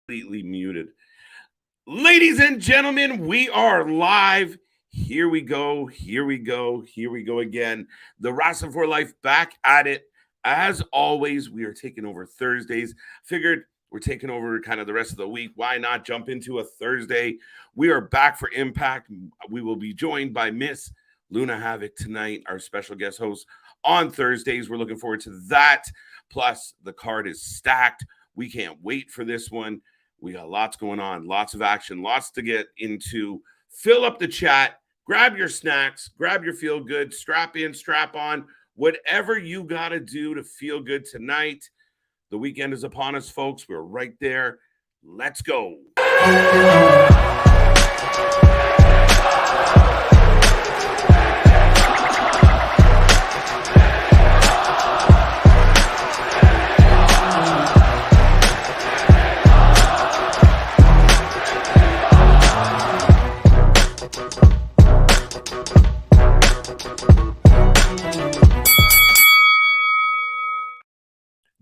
completely muted. Ladies and gentlemen, we are live. Here we go. Here we go. Here we go again. The Wrasslin for Life back at it. As always, we are taking over Thursdays. Figured we're taking over kind of the rest of the week. Why not jump into a Thursday? We are back for Impact. We will be joined by Miss Luna Havoc tonight, our special guest host on Thursdays. We're looking forward to that. Plus, the card is stacked. We can't wait for this one. We got lots going on, lots of action, lots to get into. Fill up the chat, grab your snacks, grab your feel good, strap in, strap on, whatever you got to do to feel good tonight. The weekend is upon us, folks. We're right there. Let's go.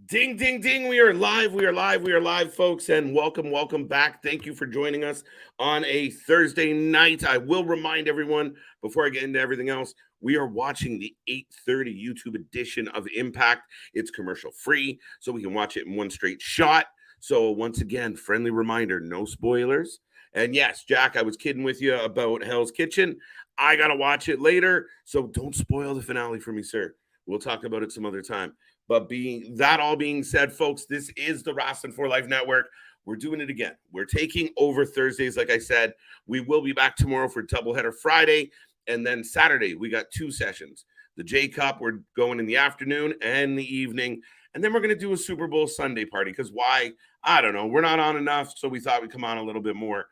Ding, ding, ding. We are live. We are live. We are live, folks. And welcome back. Thank you for joining us on a Thursday night. I will remind everyone before I get into everything else, we are watching the 8:30 YouTube edition of Impact. It's commercial free, so we can watch it in one straight shot. So once again, friendly reminder, no spoilers. And yes, Jack, I was kidding with you about Hell's Kitchen. I got to watch it later, so don't spoil the finale for me, sir. We'll talk about it some other time. But all being said, folks, this is the Wrasslin for Life Network. We're doing it again. We're taking over Thursdays, like I said. We will be back tomorrow for doubleheader Friday, and then Saturday we got 2 sessions. The J Cup, we're going in the afternoon and the evening, and then we're going to do a Super Bowl Sunday party. Because why? I don't know. We're not on enough, so we thought we'd come on a little bit more.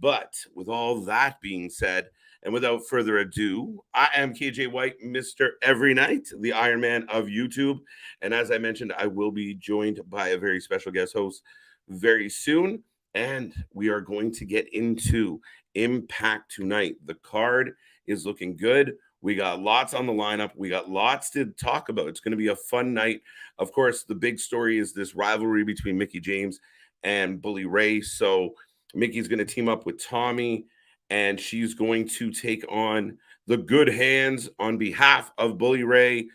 But with all that being said, and without further ado, I am KJ White, Mr. Every Night, the Iron Man of YouTube. And as I mentioned, I will be joined by a very special guest host very soon. And we are going to get into Impact tonight. The card is looking good. We got lots on the lineup. We got lots to talk about. It's going to be a fun night. Of course, the big story is this rivalry between Mickie James and Bully Ray. So Mickey's going to team up with Tommy, and she's going to take on the Good Hands on behalf of Bully Ray.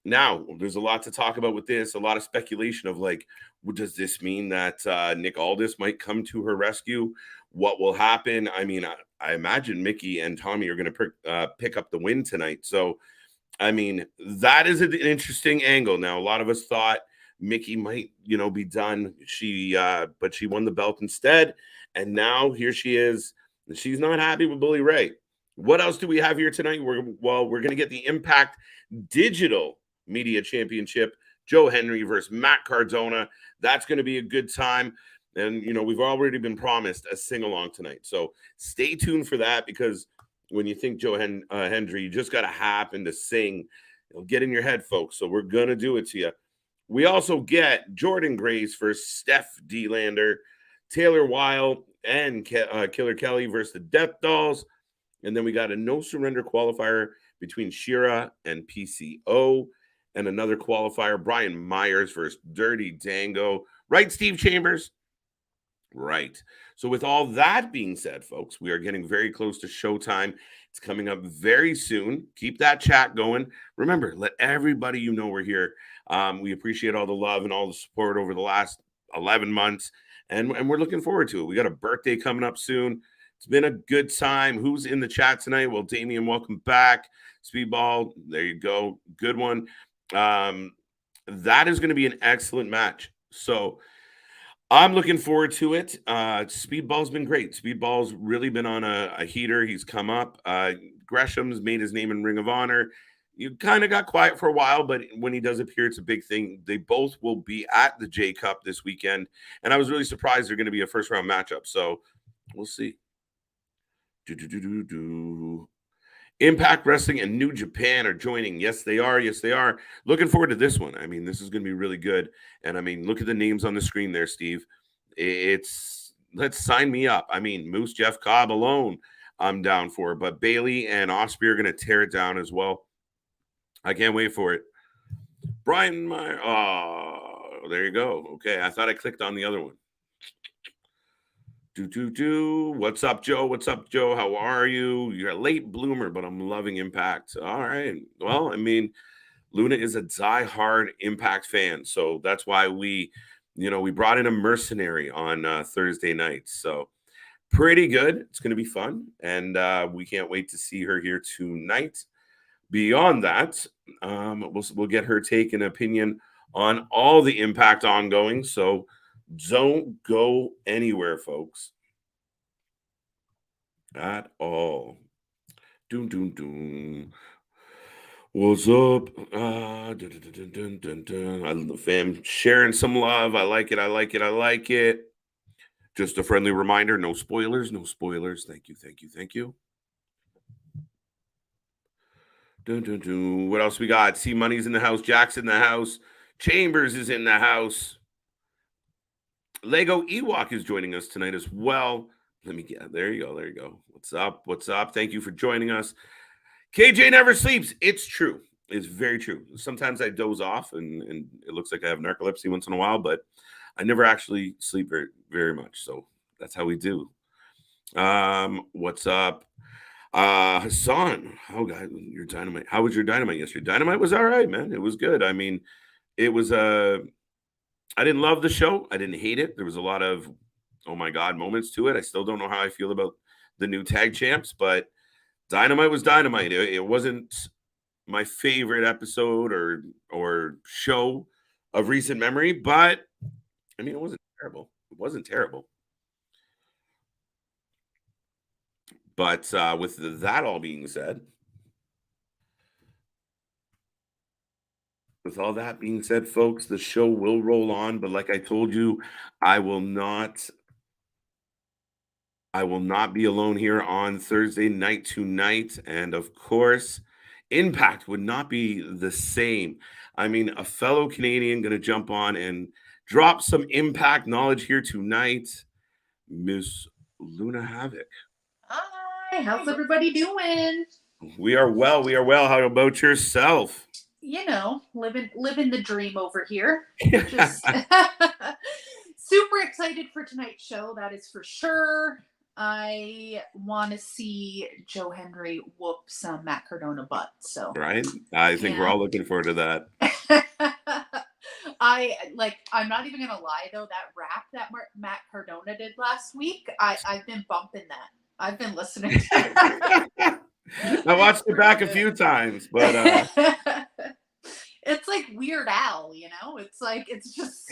Now, there's a lot to talk about with this, a lot of speculation of like, does this mean that Nick Aldis might come to her rescue? What will happen? I mean, I imagine Mickie and Tommy are going to pick up the win tonight. So, I mean, that is an interesting angle. Now, a lot of us thought Mickie might, be done. But she won the belt instead. And now here she is. She's not happy with Bully Ray. What else do we have here tonight? We're going to get the Impact Digital Media Championship. Joe Hendry versus Matt Cardona. That's going to be a good time. And, we've already been promised a sing-along tonight. So stay tuned for that, because when you think Joe Hendry, you just got to happen to sing. It'll get in your head, folks. So we're going to do it to you. We also get Jordan Grace versus Steph Delander, Taylor Wilde and Killer Kelly versus the Death Dolls. And then we got a no surrender qualifier between Shira and PCO, and another qualifier, Brian Myers versus Dirty Dango. Right, Steve Chambers? Right. So with all that being said, folks, we are getting very close to showtime. It's coming up very soon. Keep that chat going. Remember, let everybody we're here. We appreciate all the love and all the support over the last 11 months. And we're looking forward to it. We got a birthday coming up soon. It's been a good time. Who's in the chat tonight? Well, Damien, welcome back. Speedball, there you go. Good one. That is going to be an excellent match. So I'm looking forward to it. Speedball's been great. Speedball's really been on a heater. He's come up. Gresham's made his name in Ring of Honor. You kind of got quiet for a while, but when he does appear, it's a big thing. They both will be at the J Cup this weekend, and I was really surprised they're going to be a first-round matchup. So we'll see. Impact Wrestling and New Japan are joining. Yes, they are. Yes, they are. Looking forward to this one. I mean, this is going to be really good. And I mean, look at the names on the screen there, Steve. Let's sign me up. I mean, Moose Jeff Cobb alone, I'm down for. But Bailey and Osprey are going to tear it down as well. I can't wait for it. Brian Meyer. Oh, there you go. Okay, I thought I clicked on the other one. What's up, Joe? What's up, Joe? How are you? You're a late bloomer, but I'm loving Impact. All right. Well, I mean, Luna is a diehard Impact fan, so that's why we brought in a mercenary on Thursday nights. So pretty good. It's going to be fun, and we can't wait to see her here tonight. Beyond that, we'll get her take and opinion on all the Impact ongoing. So don't go anywhere, folks. At all. Doom, doom, doom. What's up? I love the fam sharing some love. I like it. I like it. I like it. Just a friendly reminder, no spoilers, no spoilers. Thank you, thank you, thank you. What else we got? C Money's in the house. Jack's in the house. Chambers is in the house. Lego Ewok is joining us tonight as well. Let me get there. You go. There you go. What's up? What's up? Thank you for joining us. KJ never sleeps. It's true. It's very true. Sometimes I doze off and it looks like I have narcolepsy once in a while, but I never actually sleep very, very much. So that's how we do. What's up? Hassan, your Dynamite. How was your Dynamite yesterday? Dynamite was all right, man. It was good. I mean, it was I didn't love the show. I didn't hate it. There was a lot of oh my god moments to it. I still don't know how I feel about the new tag champs, but Dynamite was Dynamite. It wasn't my favorite episode or show of recent memory, but I mean, it wasn't terrible. It wasn't terrible. But with that all being said, folks, the show will roll on. But like I told you, I will not be alone here on Thursday night tonight. And of course, Impact would not be the same. I mean, a fellow Canadian going to jump on and drop some Impact knowledge here tonight, Miss Luna Havoc. Hi, how's everybody doing? We are well. We are well. How about yourself? You know, living the dream over here. Just super excited for tonight's show, that is for sure. I want to see Joe Hendry whoop some Matt Cardona butt. So right, I think we're all looking forward to that. I'm not even gonna lie though, that rap that Matt Cardona did last week, I've been bumping that. I've been listening to it. I watched it back a few times, but it's like Weird Al, you know? It's like it's just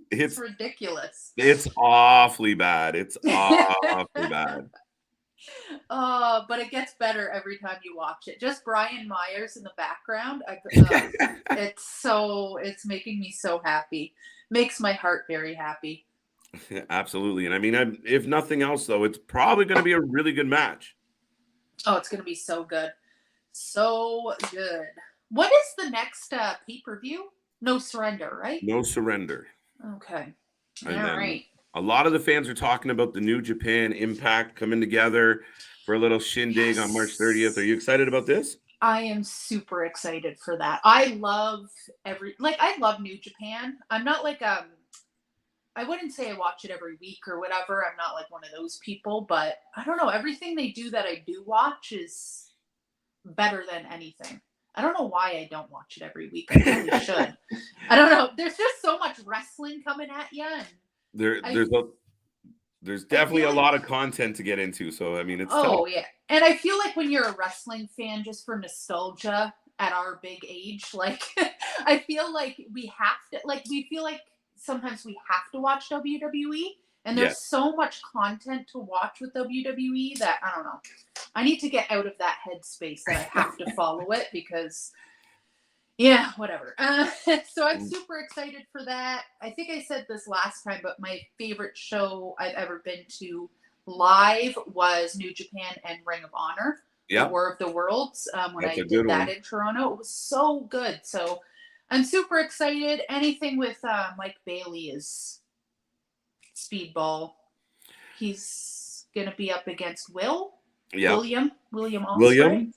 it's ridiculous. It's awfully bad. It's awfully bad. But it gets better every time you watch it. Just Brian Myers in the background. It's making me so happy. Makes my heart very happy. Absolutely. And I mean, if nothing else, though, it's probably going to be a really good match. Oh, it's going to be so good. So good. What is the next pay-per-view? No Surrender, right? No Surrender. Okay. All right. A lot of the fans are talking about the New Japan Impact coming together for a little shindig on March 30th. Are you excited about this? I am super excited for that. I love I love New Japan. I'm not like I wouldn't say I watch it every week or whatever. I'm not like one of those people, but I don't know. Everything they do that I do watch is better than anything. I don't know why I don't watch it every week. I really should. I don't know. There's just so much wrestling coming at you. And there's definitely a lot of content to get into. So, I mean, it's tough. Yeah. And I feel like when you're a wrestling fan, just for nostalgia at our big age, like, I feel like we feel like sometimes we have to watch WWE, and there's so much content to watch with WWE that I don't know. I need to get out of that headspace that I have to follow it because, yeah, whatever. So I'm super excited for that. I think I said this last time, but my favorite show I've ever been to live was New Japan and Ring of Honor, the War of the Worlds. When I did that in Toronto, it was so good. So I'm super excited. Anything with Mike Bailey is speedball. He's going to be up against William Ospreay.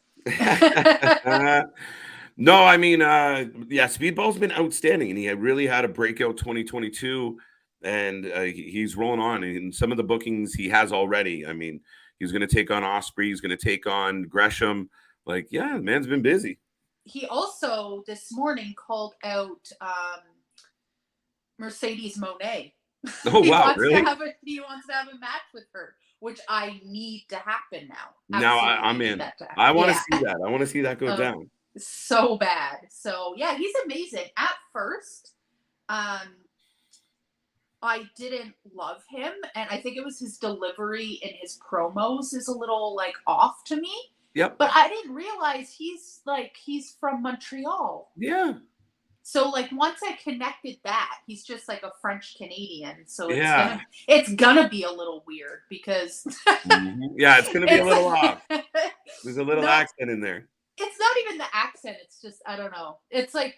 No, I mean, Speedball's been outstanding, and he really had a breakout 2022. and he's rolling on. And some of the bookings he has already. I mean, he's going to take on Osprey. He's going to take on Gresham. Like, yeah, the man's been busy. He also this morning called out Mercedes Monet. Oh wow, really? He wants to have a match with her, which I need to happen now. Now I'm in. I want to see that. I want to see that go down. So bad. So yeah, he's amazing. At first, I didn't love him, and I think it was his delivery in his promos is a little like off to me. Yep. But I didn't realize he's from Montreal. Yeah. So like once I connected that, he's just like a French Canadian. So it's gonna be a little weird because yeah, it's gonna be a little off. There's a little accent in there. It's not even the accent. It's just I don't know. It's like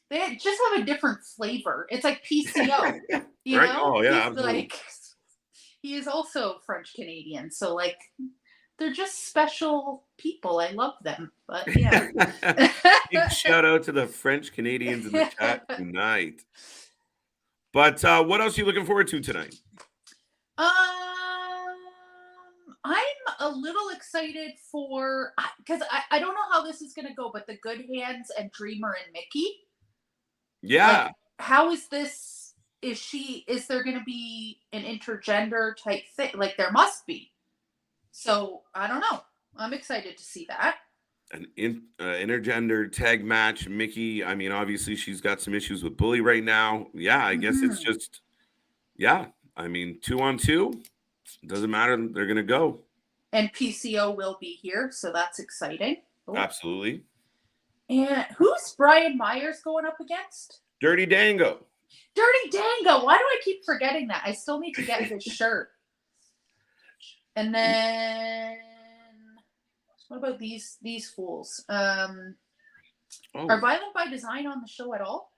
they just have a different flavor. It's like PCO. You right? know? Oh yeah, absolutely. Like he is also French Canadian. So like they're just special people. I love them. But yeah. Big shout out to the French Canadians in the chat tonight. But what else are you looking forward to tonight? I'm a little excited for because I don't know how this is gonna go, but the Good Hands and Dreamer and Mickey. Yeah. Like, how is this? Is there gonna be an intergender type thing? Like there must be. So I don't know. I'm excited to see that. An intergender tag match, Mickey. I mean, obviously she's got some issues with Bully right now. Yeah, I guess it's just, yeah. I mean, 2-on-2 doesn't matter. They're gonna go. And PCO will be here, so that's exciting. Oh. Absolutely. And who's Brian Myers going up against? Dirty Dango. Dirty Dango. Why do I keep forgetting that? I still need to get his shirt. And then what about these fools? Are Violent by Design on the show at all?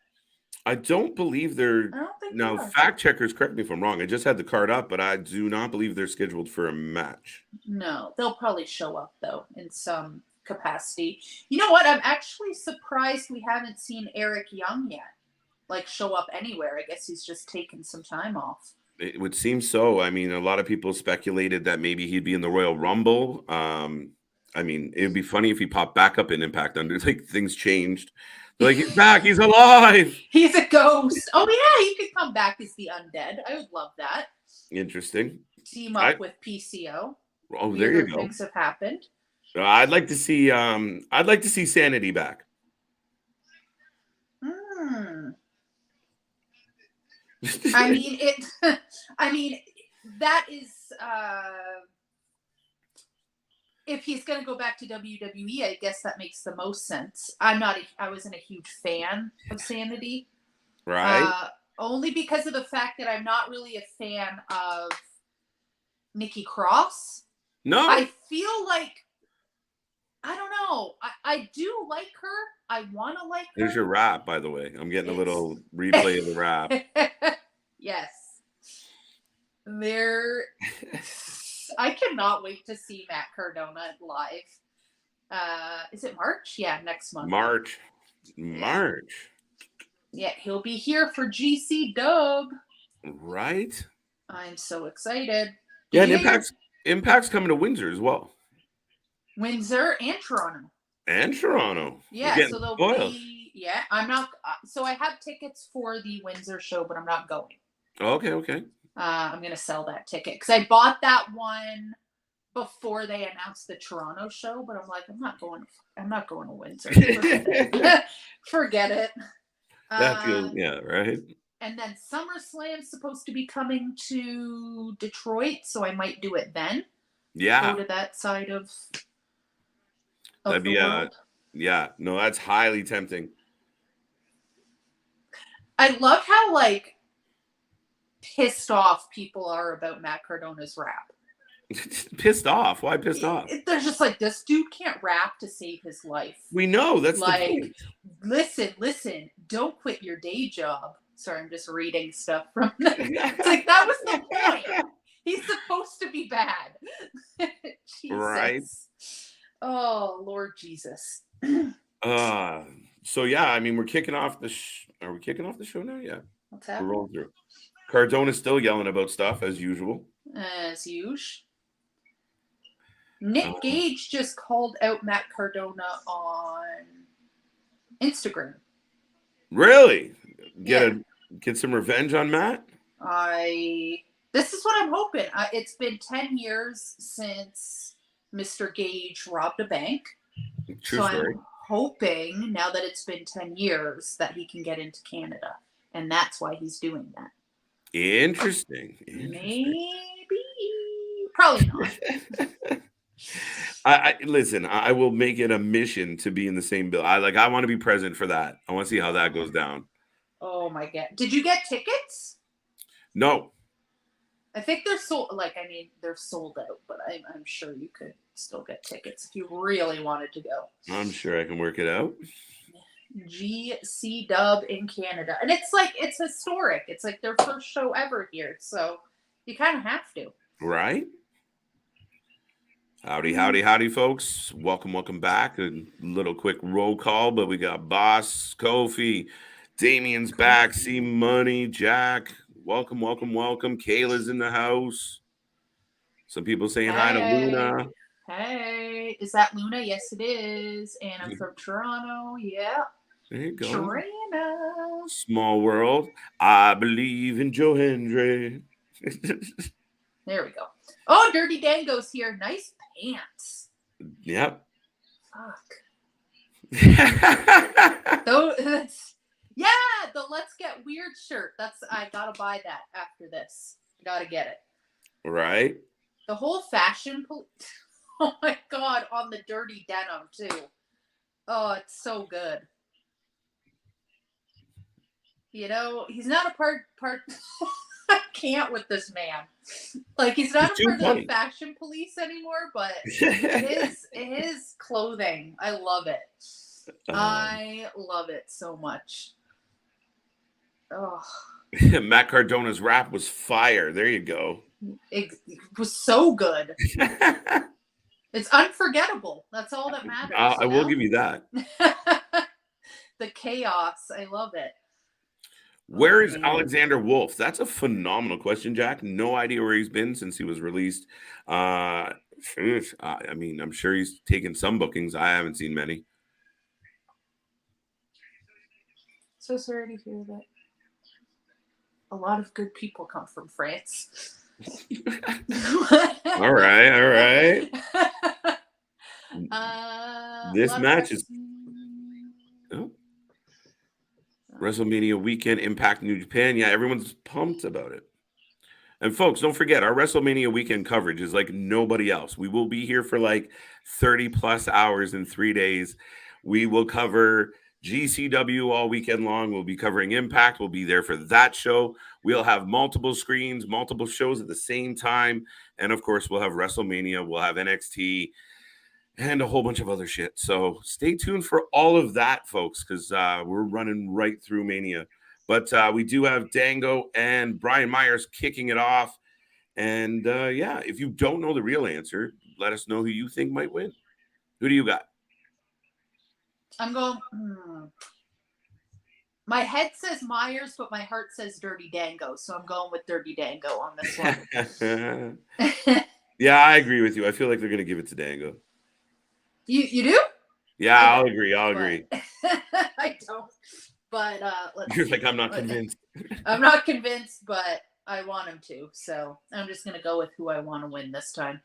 I don't believe they're. I don't think now. Fact checkers, correct me if I'm wrong. I just had the card up, but I do not believe they're scheduled for a match. No, they'll probably show up though in some capacity. You know what? I'm actually surprised we haven't seen Eric Young yet. Like show up anywhere. I guess he's just taken some time off. It would seem so. I mean, a lot of people speculated that maybe he'd be in the Royal Rumble. I mean, it would be funny if he popped back up in Impact under like things changed. They're like he's back, he's alive. He's a ghost. Oh yeah, he could come back as the undead. I would love that. Interesting. Team up with PCO. Oh, there you go. Things have happened. I'd like to see Sanity back. I mean, that is if he's going to go back to WWE, I guess that makes the most sense. I wasn't a huge fan of Sanity. Right. Only because of the fact that I'm not really a fan of Nikki Cross. No. I feel like, I don't know. I do like her. I want to like her. There's your rap, by the way. I'm getting a little replay of the rap. Yes. I cannot wait to see Matt Cardona live. Is it March? Yeah, next month. March. Yeah, he'll be here for GC Dub. Right. I'm so excited. Yeah, and Impact's coming to Windsor as well. Windsor and Toronto. Yeah, so they'll be. Yeah, I'm not. So I have tickets for the Windsor show, but I'm not going. Okay. I'm gonna sell that ticket because I bought that one before they announced the Toronto show, but I'm like, I'm not going to Windsor. Forget it. That feels right. And then SummerSlam's supposed to be coming to Detroit, so I might do it then. Yeah. Go to that side of that'd be world. Yeah. No, that's highly tempting. I love how like pissed off people are about Matt Cardona's rap. Pissed off? Why pissed off? They're just like, this dude can't rap to save his life. We know that's like, the point. Listen, don't quit your day job. Sorry, I'm just reading stuff from it's like that was the point. He's supposed to be bad. Jesus. Right. Oh, Lord Jesus. So yeah, I mean we're kicking off the are we kicking off the show now? Yeah. What's We're happening? rolling through. Cardona's still yelling about stuff as usual. As usual. Nick Gage just called out Matt Cardona on Instagram. Really? Yeah. Get some revenge on Matt? This is what I'm hoping. It's been 10 years since Mr. Gage robbed a bank. True So story. I'm hoping now that it's been 10 years that he can get into Canada. And that's why he's doing that. Interesting. Maybe. Probably not. I listen, I will make it a mission to be in the same bill. I want to be present for that. I want to see how that goes down. Oh my God. Did you get tickets? No. I think they're sold. They're sold out, but I'm sure you could still get tickets if you really wanted to go. I'm sure I can work it out. GC Dub in Canada, and it's historic. It's like their first show ever here, so you kind of have to. Right? Howdy, folks. Welcome back. A little quick roll call, but we got Boss, Kofi, Damien's back, C Money, Jack. Welcome. Kayla's in the house. Some people saying hi to Luna. Hey, is that Luna? Yes, it is. And I'm from Toronto. Yeah. There you go. Toronto. Small world. I believe in Joe Hendry. There we go. Oh, Dirty Dango's here. Nice pants. Yep. Fuck. Yeah, the Let's Get Weird shirt. I gotta buy that after this. Gotta get it. Right. The whole fashion. Oh my God, on the dirty denim too. Oh, it's so good. You know, he's not a part. I can't with this man. Like, he's not a part of the fashion police anymore, but his clothing, I love it. I love it so much. Oh. Matt Cardona's rap was fire. There you go. It was so good. It's unforgettable. That's all that matters. I will give you that. The chaos. I love it. Where is Alexander Wolf? That's a phenomenal question, Jack. No idea where he's been since he was released. I mean, I'm sure he's taken some bookings. I haven't seen many. So sorry to hear that. A lot of good people come from France. All right. This match is WrestleMania weekend, Impact New Japan. Yeah, everyone's pumped about it. And folks, don't forget, our WrestleMania weekend coverage is like nobody else. We will be here for like 30 plus hours in 3 days. We will cover GCW all weekend long. We'll be covering Impact. We'll be there for that show. We'll have multiple screens, multiple shows at the same time. And of course, we'll have WrestleMania. We'll have NXT and a whole bunch of other shit. So stay tuned for all of that, folks, because we're running right through Mania. But we do have Dango and Brian Myers kicking it off. And yeah, if you don't know the real answer, let us know who you think might win. Who do you got? I'm going. My head says Myers, but my heart says Dirty Dango. So I'm going with Dirty Dango on this one. Yeah, I agree with you. I feel like they're going to give it to Dango. You do? Yeah, I'll agree. I don't. But you're like, I'm not convinced. I'm not convinced, but I want him to. So I'm just going to go with who I want to win this time.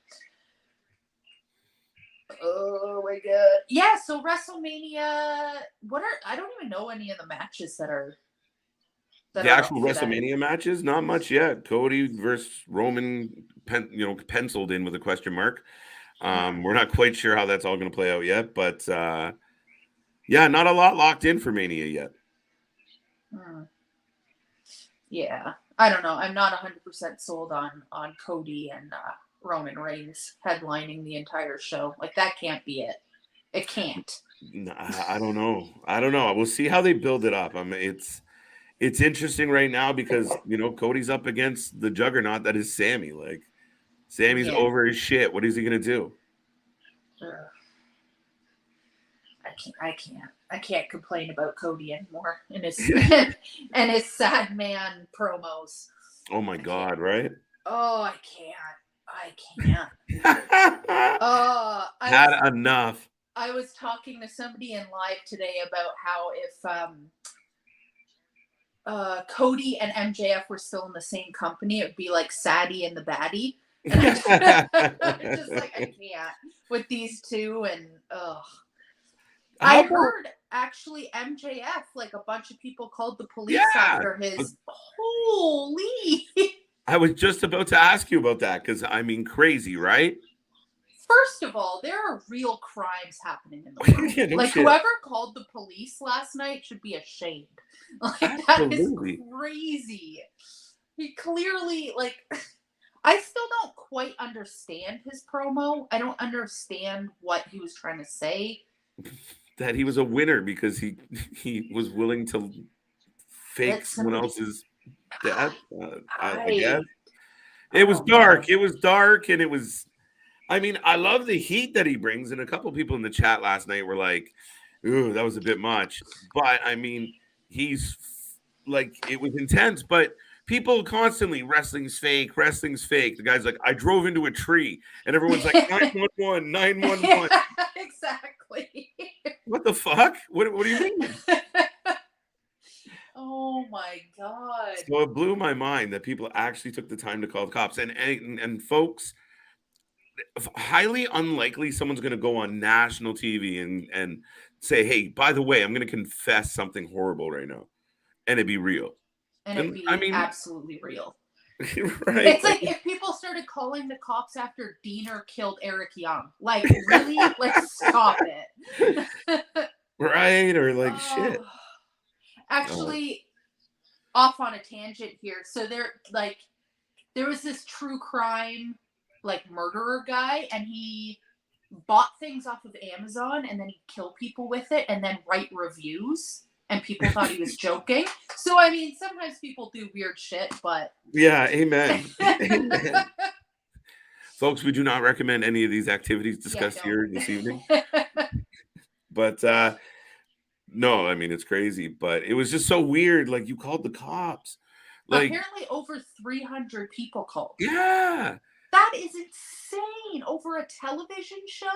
Oh my God. Yeah, so WrestleMania, I don't even know any of the matches that are the actual WrestleMania matches, not much yet. Cody versus Roman, penciled in with a question mark. We're not quite sure how that's all going to play out yet, but yeah, not a lot locked in for Mania yet. Yeah, I don't know. I'm not 100% sold on Cody and Roman Reigns headlining the entire show. Like, that can't be it. It can't. I don't know. We'll see how they build it up. I mean, it's interesting right now because Cody's up against the juggernaut that is Sammy. Like, Sammy's over his shit. What is he gonna do? I can't. I can't complain about Cody anymore and his and his sad man promos. Oh my God, right? Oh, I can't. Had enough. I was talking to somebody in live today about how if Cody and MJF were still in the same company, it would be like Sadie and the Baddie. And I'm just like, I can't with these two. And I heard actually MJF, like a bunch of people called the police after his. Holy! I was just about to ask you about that because I mean, crazy, right? First of all, there are real crimes happening in the world. Yeah, no like shit. whoever called the police last night should be ashamed. Like that is crazy. He clearly I still don't quite understand his promo. I don't understand what he was trying to say. That he was a winner because he was willing to fake someone else's death. I guess it was dark. It was dark, and it was. I mean, I love the heat that he brings, and a couple people in the chat last night were like, "Ooh, that was a bit much." But I mean, he's like, it was intense. But people constantly, wrestling's fake. The guy's like, I drove into a tree, and everyone's like, 911, 911. Exactly. What the fuck? What do you mean? Oh my God. So it blew my mind that people actually took the time to call the cops. And folks, highly unlikely someone's going to go on national TV and say, hey, by the way, I'm going to confess something horrible right now. And it'd be real. And it'd be absolutely real. Right. It's like if people started calling the cops after Diener killed Eric Young. Like, really? Like, stop it. Right? Or like, shit. Actually, off on a tangent here. So there was this true crime, like, murderer guy, and he bought things off of Amazon, and then he'd kill people with it, and then write reviews. And people thought he was joking. So, I mean, sometimes people do weird shit, but... Yeah, amen. Amen. Folks, we do not recommend any of these activities discussed here this evening. But, no, I mean, it's crazy. But it was just so weird. Like, you called the cops. Like, apparently over 300 people called. Yeah. That is insane. Over a television show?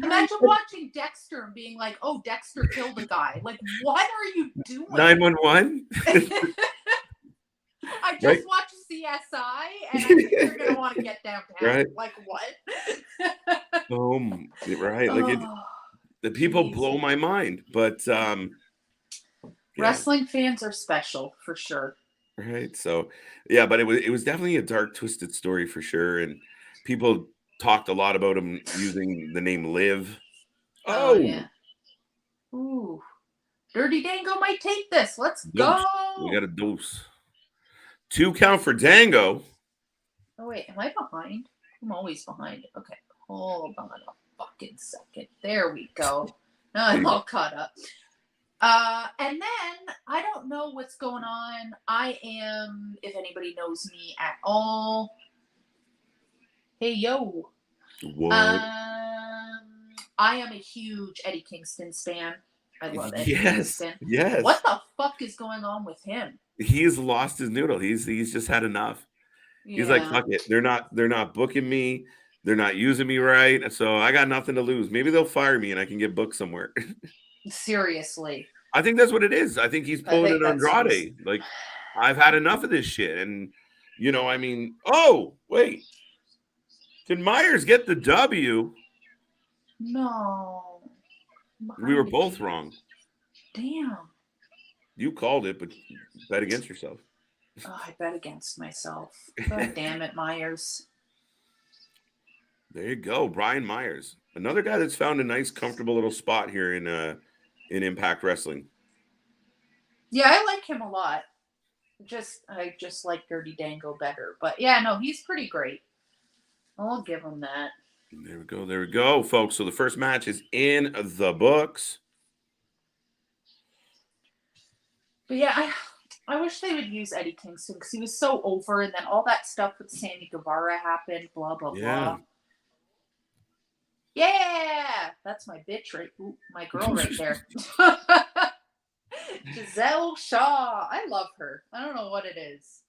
Imagine watching Dexter and being like, oh, Dexter killed a guy. Like, what are you doing? 911? I just watched CSI, and I think you're going to want to get downtown. Right? Like, what? Right. Like, the people blow my mind. But, wrestling fans are special, for sure. Right. So, yeah, but it was definitely a dark, twisted story for sure. And people talked a lot about him using the name Liv. Oh yeah. Ooh. Dirty Dango might take this. Let's go. We got a dose. 2 count for Dango. Oh, wait. Am I behind? I'm always behind. Okay. Hold on a fucking second. There we go. Now I'm all caught up. And then I don't know what's going on. I am, if anybody knows me at all. Hey, yo. What? I am a huge Eddie Kingston stan. I love Eddie Kingston. Yes. What the fuck is going on with him? He's lost his noodle. He's just had enough. Yeah. He's like, fuck it. They're not booking me. They're not using me right. So I got nothing to lose. Maybe they'll fire me and I can get booked somewhere. Seriously. I think that's what it is. I think he's pulling an Andrade. Like, I've had enough of this shit. And, I mean, oh, wait. Did Myers get the W? No. We were both wrong. Damn. You called it, but bet against yourself. Oh, I bet against myself. God damn it, Myers. There you go. Brian Myers. Another guy that's found a nice, comfortable little spot here in Impact Wrestling. Yeah, I like him a lot. I just like Dirty Dango better. But yeah, no, he's pretty great. I'll give him that. There we go, folks. So the first match is in the books. But yeah, I wish they would use Eddie Kingston because he was so over, and then all that stuff with Sammy Guevara happened, blah, blah, blah. Yeah, that's my bitch right. Ooh, my girl right there. Giselle Shaw. I love her. I don't know what it is.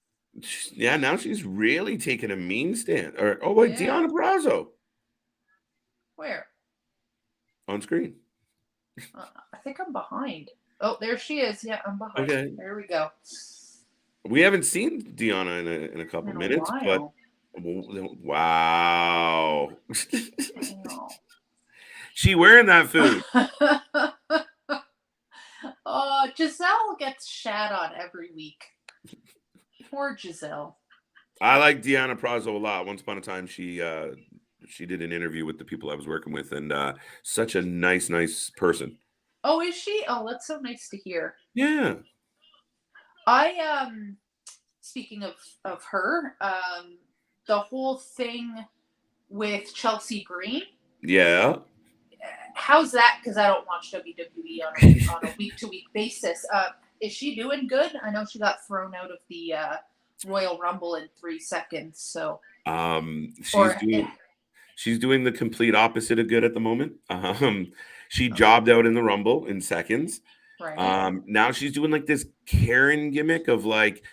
Yeah, now she's really taking a mean stand. Or oh wait, Yeah. Deonna Purrazzo Where? on screen. I think I'm behind. Oh, there she is. Yeah, I'm behind. Okay. There we go. We haven't seen Deonna in a couple In a minutes, but while. wow. Wow. She wearing that food. Oh, Giselle gets shat on every week. Poor Giselle. I like Deonna Purrazzo a lot. Once upon a time, she did an interview with the people I was working with, and such a nice person. Oh, is she? Oh, that's so nice to hear. Yeah. I speaking of her, the whole thing with Chelsea Green. Yeah. How's that? Because I don't watch WWE on a week-to-week basis. Is she doing good? I know she got thrown out of the Royal Rumble in 3 seconds. So, she's doing the complete opposite of good at the moment. She jobbed out in the Rumble in seconds. Right. Now she's doing like this Karen gimmick of like,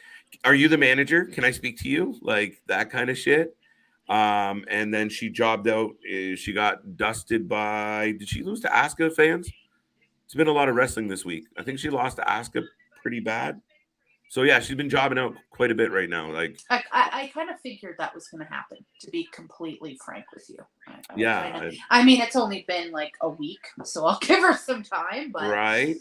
"Are you the manager? Can I speak to you?" Like that kind of shit. And then she jobbed out. She got dusted by. Did she lose to Asuka fans? It's been a lot of wrestling this week. I think she lost to Asuka pretty bad. So yeah, she's been jobbing out quite a bit right now. Like I kind of figured that was going to happen. To be completely frank with you, I mean, it's only been like a week, so I'll give her some time. But right.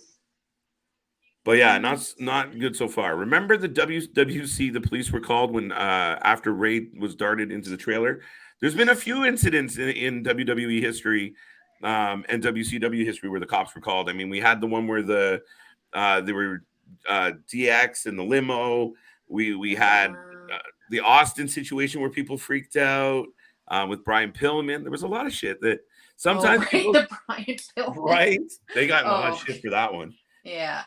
But yeah, not good so far. Remember the WWC, the police were called when after Ray was darted into the trailer. There's been a few incidents in WWE history and WCW history where the cops were called. I mean, we had the one where there were DX and the limo. We had the Austin situation where people freaked out with Brian Pillman. There was a lot of shit that sometimes the Brian Pillman. Right, they got a lot of shit for that one. Yeah.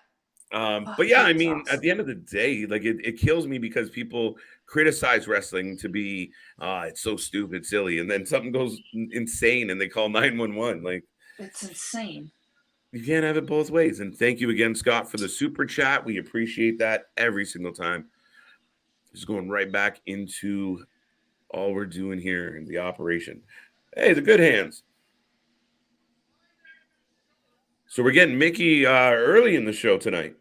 But yeah, I mean, at the end of the day, like it kills me because people criticize wrestling to be, it's so stupid, silly, and then something goes insane and they call 911. Like it's insane. You can't have it both ways. And thank you again, Scott, for the super chat. We appreciate that every single time. Just going right back into all we're doing here in the operation. Hey, the good hands. So we're getting Mickey early in the show tonight.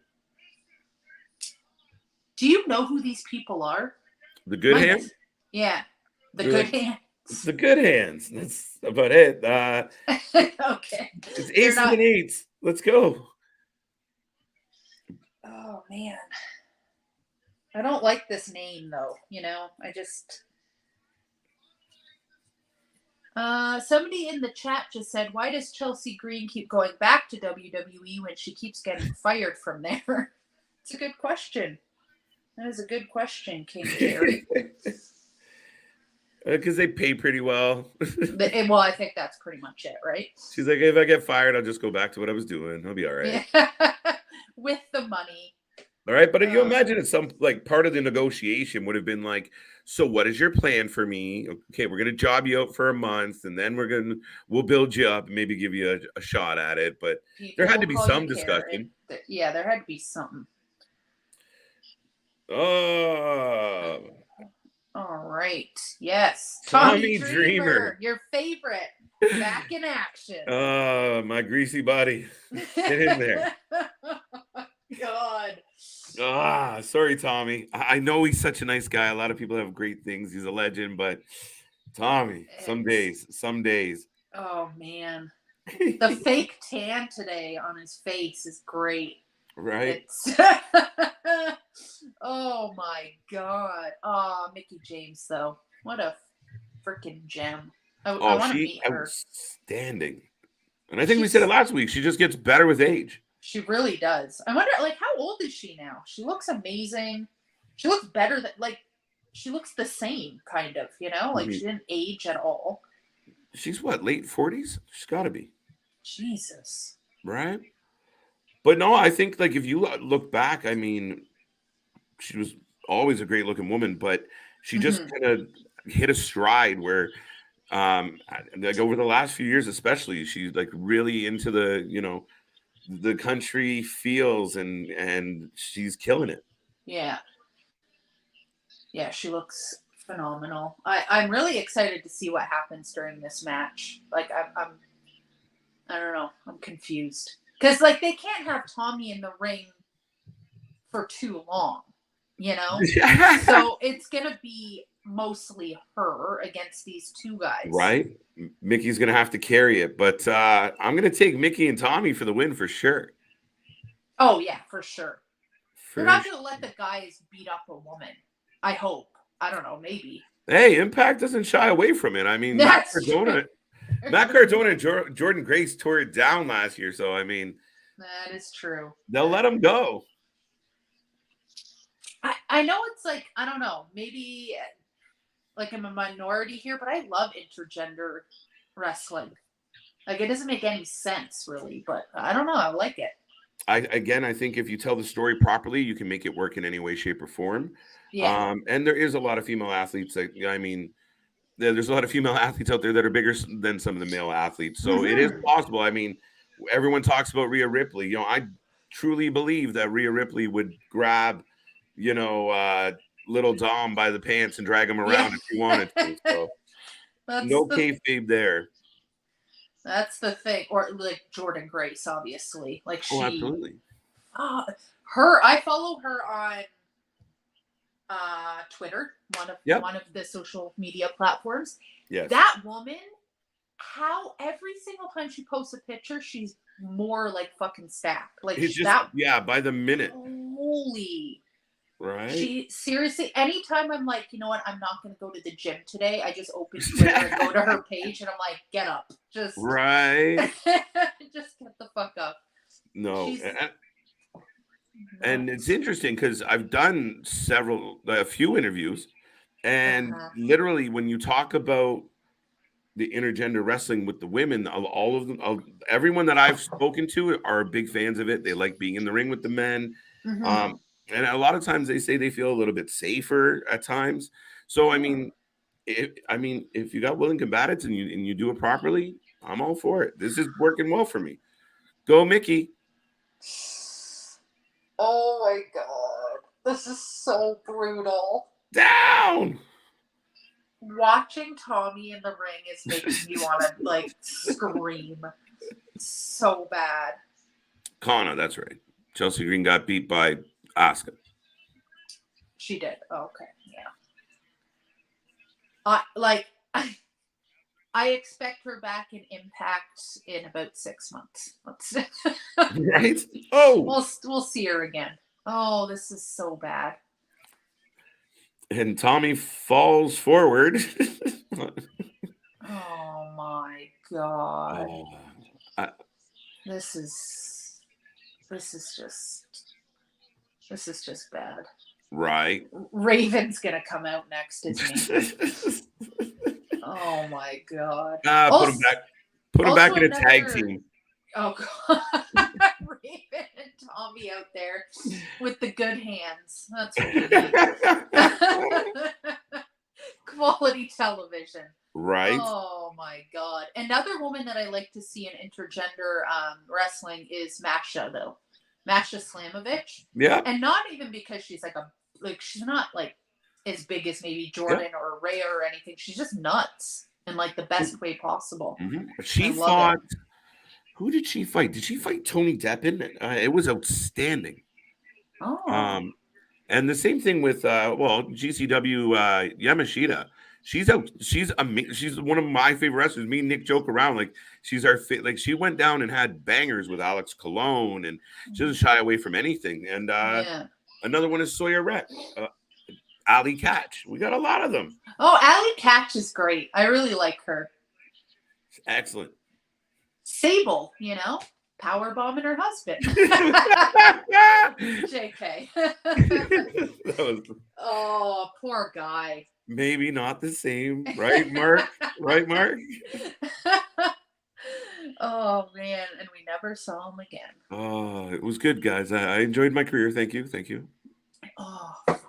Do you know who these people are? The good hands? Yeah. Good hands. The good hands. That's about it. Okay. It's aces and eights. Let's go. Oh, man. I don't like this name, though. You know, I just... somebody in the chat just said, why does Chelsea Green keep going back to WWE when she keeps getting fired from there? It's a good question. That is a good question, King Jerry. Because they pay pretty well. Well, I think that's pretty much it, right? She's like, if I get fired, I'll just go back to what I was doing. I'll be all right. Yeah. With the money. All right. But you imagine it's some like part of the negotiation would have been like, so what is your plan for me? Okay, we're going to job you out for a month and then we'll build you up and maybe give you a shot at it. But there had to be some discussion. Yeah, there had to be something. Oh. All right. Yes. Tommy Dreamer. Your favorite. Back in action. My greasy body. Get in there. God. Sorry, Tommy. I know he's such a nice guy. A lot of people have great things. He's a legend, but Tommy, some days. Oh, man. The fake tan today on his face is great. Right. Oh my God. Oh, Mickey James, though. What a freaking gem. I want to meet her. Outstanding. And I think we said it last week. She just gets better with age. She really does. I wonder, like, how old is she now? She looks amazing. She looks better than, like, she looks the same, kind of, you know? Like, she didn't age at all. She's what, late 40s? She's got to be. Jesus. Right? But no, I think, like, if you look back, I mean, she was always a great looking woman, but she just kind of hit a stride where Like over the last few years, especially, she's like really into the country feels, and she's killing it. Yeah. Yeah, she looks phenomenal. I'm really excited to see what happens during this match. Like I don't know, I'm confused. Because like they can't have Tommy in the ring for too long, you know? So it's gonna be mostly her against these two guys. Right? Mickey's gonna have to carry it, but I'm gonna take Mickey and Tommy for the win for sure. Oh yeah, for sure. They're not gonna Sure. let the guys beat up a woman. I hope. I don't know, maybe. Hey, Impact doesn't shy away from it. I mean, That's true. Matt Cardona and Jordan Grace tore it down last year, so I mean, That is true. they'll let them go. I know it's like, I don't know, maybe like I'm a minority here, but I love intergender wrestling. Like it doesn't make any sense really, but I don't know, I like it. I think if you tell the story properly, you can make it work in any way, shape, or form. Yeah. And there is a lot of female athletes that, I mean, there's a lot of female athletes out there that are bigger than some of the male athletes. So it is possible. I mean, everyone talks about Rhea Ripley. I truly believe that Rhea Ripley would grab, little Dom by the pants and drag him around if he wanted to. So no kayfabe there. That's the thing. Or like Jordan Grace, obviously. Like she. Oh, absolutely. I follow her on Twitter, one of the social media platforms. Yes. That woman, how every single time she posts a picture, she's more like fucking stacked. Like it's just by the minute. Holy. Right. She seriously, anytime I'm like, you know what, I'm not going to go to the gym today. I just open Twitter and go to her page, and I'm like, get up, just right, just get the fuck up. No, and it's interesting because I've done a few interviews, and literally when you talk about the intergender wrestling with the women, all of them, everyone that I've spoken to are big fans of it. They like being in the ring with the men. And a lot of times they say they feel a little bit safer at times. So I mean, if you got willing combatants and you do it properly, I'm all for it. This is working well for me. Go, Mickey. Oh my god, this is so brutal. Down. Watching Tommy in the ring is making me want to like scream so bad. Cardona, that's right. Chelsea Green got beat by Asuka. She did. Oh, okay, yeah. I expect her back in Impact in about 6 months. Right? Oh, we'll see her again. Oh, this is so bad. And Tommy falls forward. Oh my god! This is just bad. Right. Raven's gonna come out next, isn't he? Oh my god! Put him back in a tag team. Oh god! Raven and Tommy out there with the good hands. That's what we need. Quality television. Right. Oh my god! Another woman that I like to see in intergender wrestling is Masha, though. Masha Slamovich. Yeah. And not even because she's she's not like as big as maybe Jordan or Rhea or anything. She's just nuts in like the best way possible. She fought. Who did she fight? Did she fight Tony Deppen? It was outstanding. Oh. And the same thing with GCW Yamashita. She's out. She's amazing. She's one of my favorite wrestlers. Me and Nick joke around like she's our fit. Like she went down and had bangers with Alex Colon, and she doesn't shy away from anything. And another one is Sawyer Rhett, Ali Catch. We got a lot of them. Oh, Ali Catch is great. I really like her. Excellent. Sable, power bombing her husband. JK. Oh, poor guy. Maybe not the same, right, Mark? Right, Mark? Oh man, and we never saw him again. Oh, it was good, guys. I enjoyed my career. Thank you. Oh fuck.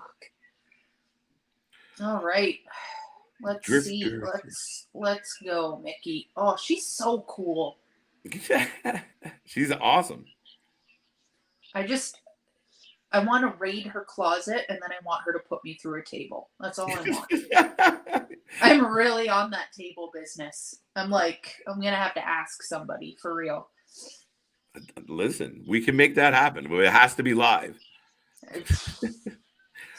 All right. Let's see. Drifter. Let's go, Mickey. Oh, she's so cool. She's awesome. I want to raid her closet, and then I want her to put me through a table. That's all I want. I'm really on that table business. I'm gonna have to ask somebody for real. Listen, we can make that happen, but it has to be live.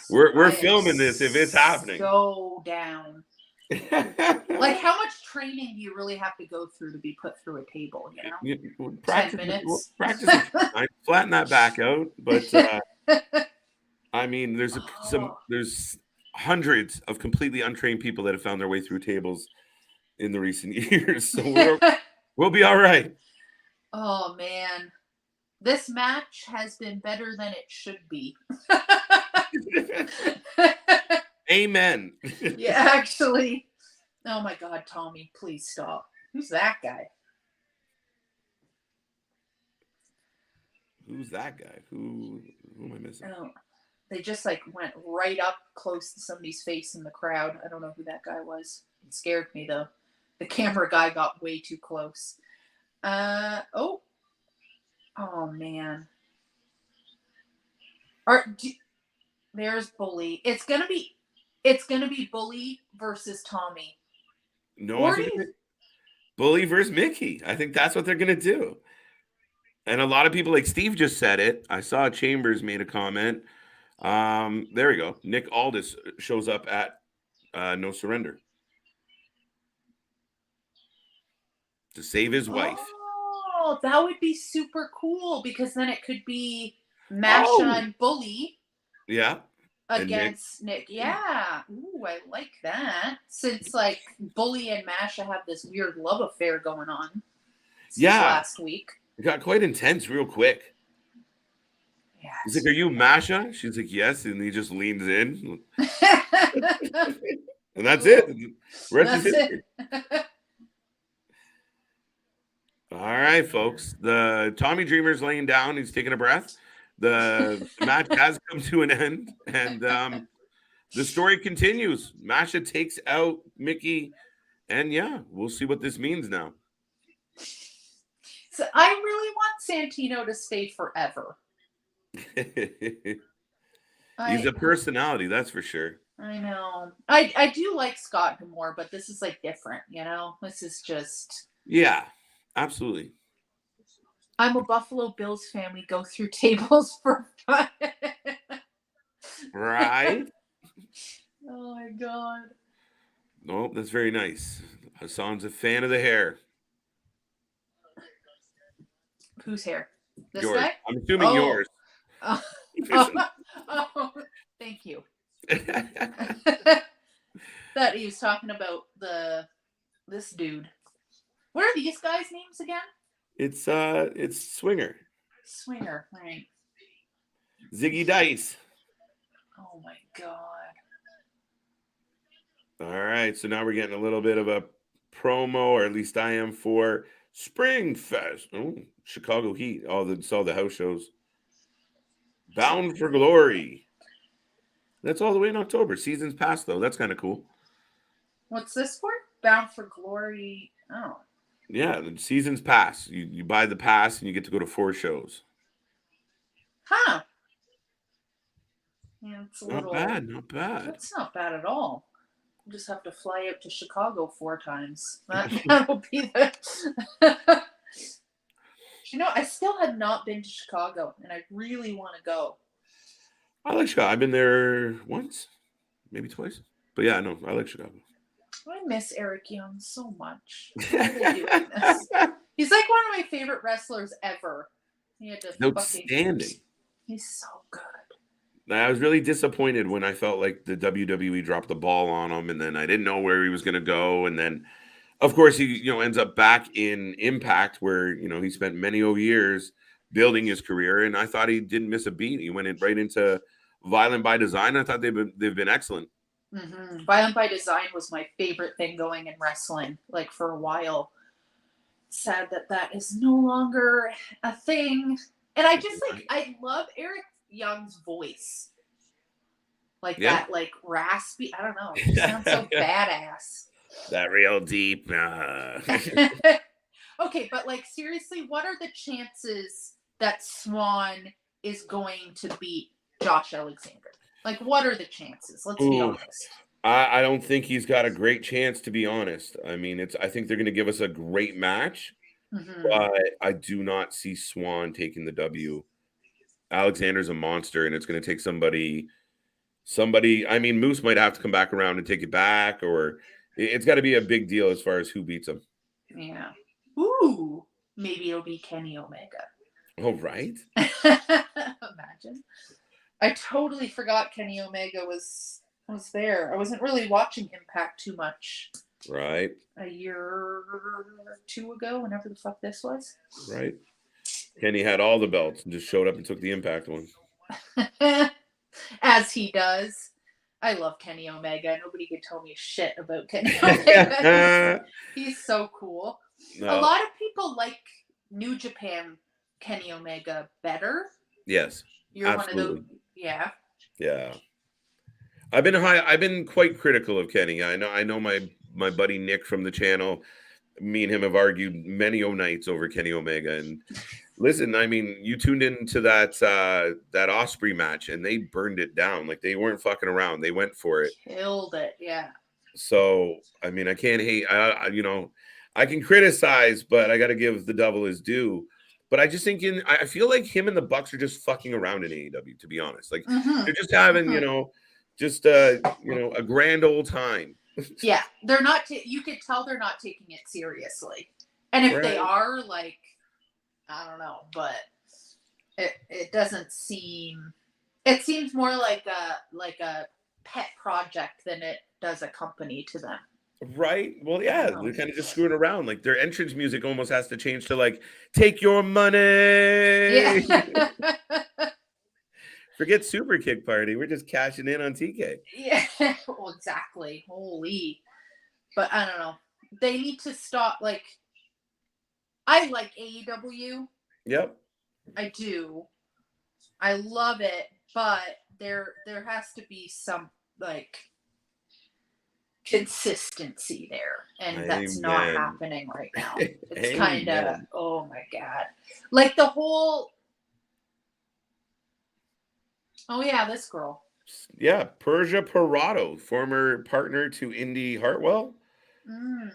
We're filming this if it's happening. So down. Like, how much training do you really have to go through to be put through a table? Practice, 10 minutes. Practice. I flatten that back out, but I mean, there's hundreds of completely untrained people that have found their way through tables in the recent years, so we'll be all right. Oh man, this match has been better than it should be. Amen. Yeah, actually. Oh my God, Tommy, please stop. Who's that guy? Who's that guy? Who am I missing? Oh, they just went right up close to somebody's face in the crowd. I don't know who that guy was. It scared me though. The camera guy got way too close. Oh man. There's Bully. It's gonna be Bully versus Tommy. No, I think Bully versus Mickey. I think that's what they're gonna do. And a lot of people, like Steve just said it. I saw Chambers made a comment. There we go. Nick Aldis shows up at No Surrender to save his wife. Oh, that would be super cool because then it could be Masha and Bully. Yeah. Against Nick. Yeah. Ooh, I like that. Since Bully and Masha have this weird love affair going on. Last week. It got quite intense real quick. Yes. He's like, "Are you Masha?" She's like, "Yes," and he just leans in. And that's it. Rest is history. All right, folks. The Tommy Dreamer's laying down. He's taking a breath. The match has come to an end, and the story continues. Masha takes out Mickey, and yeah, we'll see what this means now. So I really want Santino to stay forever. He's a personality, that's for sure. I know. I do like Scott more, but this is different, This is just... Yeah, absolutely. I'm a Buffalo Bills fan. We go through tables for fun. Right? Oh my God. No, that's very nice. Hassan's a fan of the hair. Whose hair? This yours. guy? I'm assuming yours. Thank you. That he was talking about this dude. What are these guys' names again? It's Swinger. Swinger, right. Ziggy Dice. Oh my God. All right, so now we're getting a little bit of a promo, or at least I am, for Spring Fest. Oh, Chicago Heat. Saw the house shows. Bound for Glory. That's all the way in October. Season's past, though. That's kind of cool. What's this for? Bound for Glory. Oh. Yeah, the season's pass. You buy the pass and you get to go to 4 shows. Huh. Yeah, it's not bad. That's not bad at all. You just have to fly out to Chicago 4 times. That'll be the... I still have not been to Chicago, and I really want to go. I like Chicago. I've been there once, maybe twice. But yeah, no, I like Chicago. I miss Eric Young so much. Why are they doing this? He's one of my favorite wrestlers ever. He had to outstanding. He's so good. I was really disappointed when I felt like the WWE dropped the ball on him, and then I didn't know where he was going to go. And then, of course, he ends up back in Impact, where he spent many years building his career. And I thought he didn't miss a beat. He went right into Violent by Design. I thought they've been excellent. Mm-hmm. Violent by Design was my favorite thing going in wrestling, for a while. Sad that is no longer a thing. And I just I love Eric Young's voice. Like Yeah. that, like raspy. I don't know. It just sounds so badass. That real deep. Okay, but like seriously, what are the chances that Swan is going to beat Josh Alexander? Like, what are the chances? Let's be Ooh, honest. I don't think he's got a great chance, to be honest. I mean, I think they're going to give us a great match, Mm-hmm. but I do not see Swan taking the W. Alexander's a monster, and it's going to take somebody. I mean, Moose might have to come back around and take it back, or it's got to be a big deal as far as who beats him. Yeah. Ooh, maybe it'll be Kenny Omega. Oh, right. Imagine. I totally forgot Kenny Omega was there. I wasn't really watching Impact too much. Right. A year or two ago, whenever the fuck this was. Right. Kenny had all the belts and just showed up and took the Impact one. As he does. I love Kenny Omega. Nobody could tell me shit about Kenny Omega. He's so cool. No. A lot of people like New Japan Kenny Omega better. Yes. You're absolutely. one of those. Yeah. Yeah. I've been quite critical of Kenny. I know my buddy Nick from the channel. Me and him have argued many nights over Kenny Omega. And listen, I mean, you tuned into that Osprey match and they burned it down. Like they weren't fucking around. They went for it. Killed it. Yeah. So I mean, I can't hate. I can criticize, but I got to give the devil his due. But I just think I feel like him and the Bucks are just fucking around in AEW. To be honest, like they're just having just a grand old time. Yeah, they're not. You could tell they're not taking it seriously, and if they are, like, I don't know, but it doesn't seem. It seems more like a pet project than it does a company to them. Right. Well, yeah, they're kind of just screwing around. Like their entrance music almost has to change to like "Take Your Money." Yeah. Forget Super Kick Party. We're just cashing in on TK. Yeah. Well, exactly. Holy. But I don't know. They need to stop. Like, I like AEW. Yep. I do. I love it, but there has to be some like consistency there, and that's not happening right now. It's kind of, oh my god, like the whole. Oh yeah, this girl. Yeah, Persia Parado, former partner to Indy Hartwell. From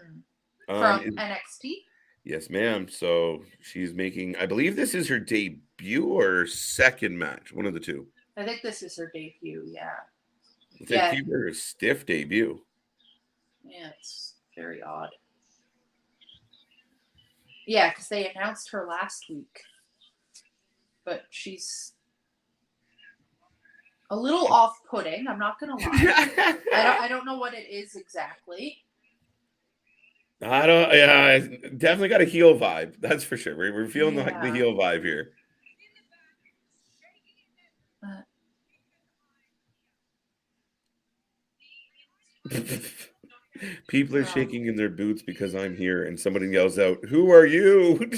NXT. Yes, ma'am. So she's making, I believe this is her debut or second match, one of the two. I think this is her debut, yeah. They gave her a stiff debut. Yeah, it's very odd. Yeah, because they announced her last week. But she's a little off-putting, I'm not going to lie. I don't know what it is exactly. Definitely got a heel vibe. That's for sure. We're feeling the heel vibe here. People are shaking in their boots because I'm here, and somebody yells out, "Who are you?"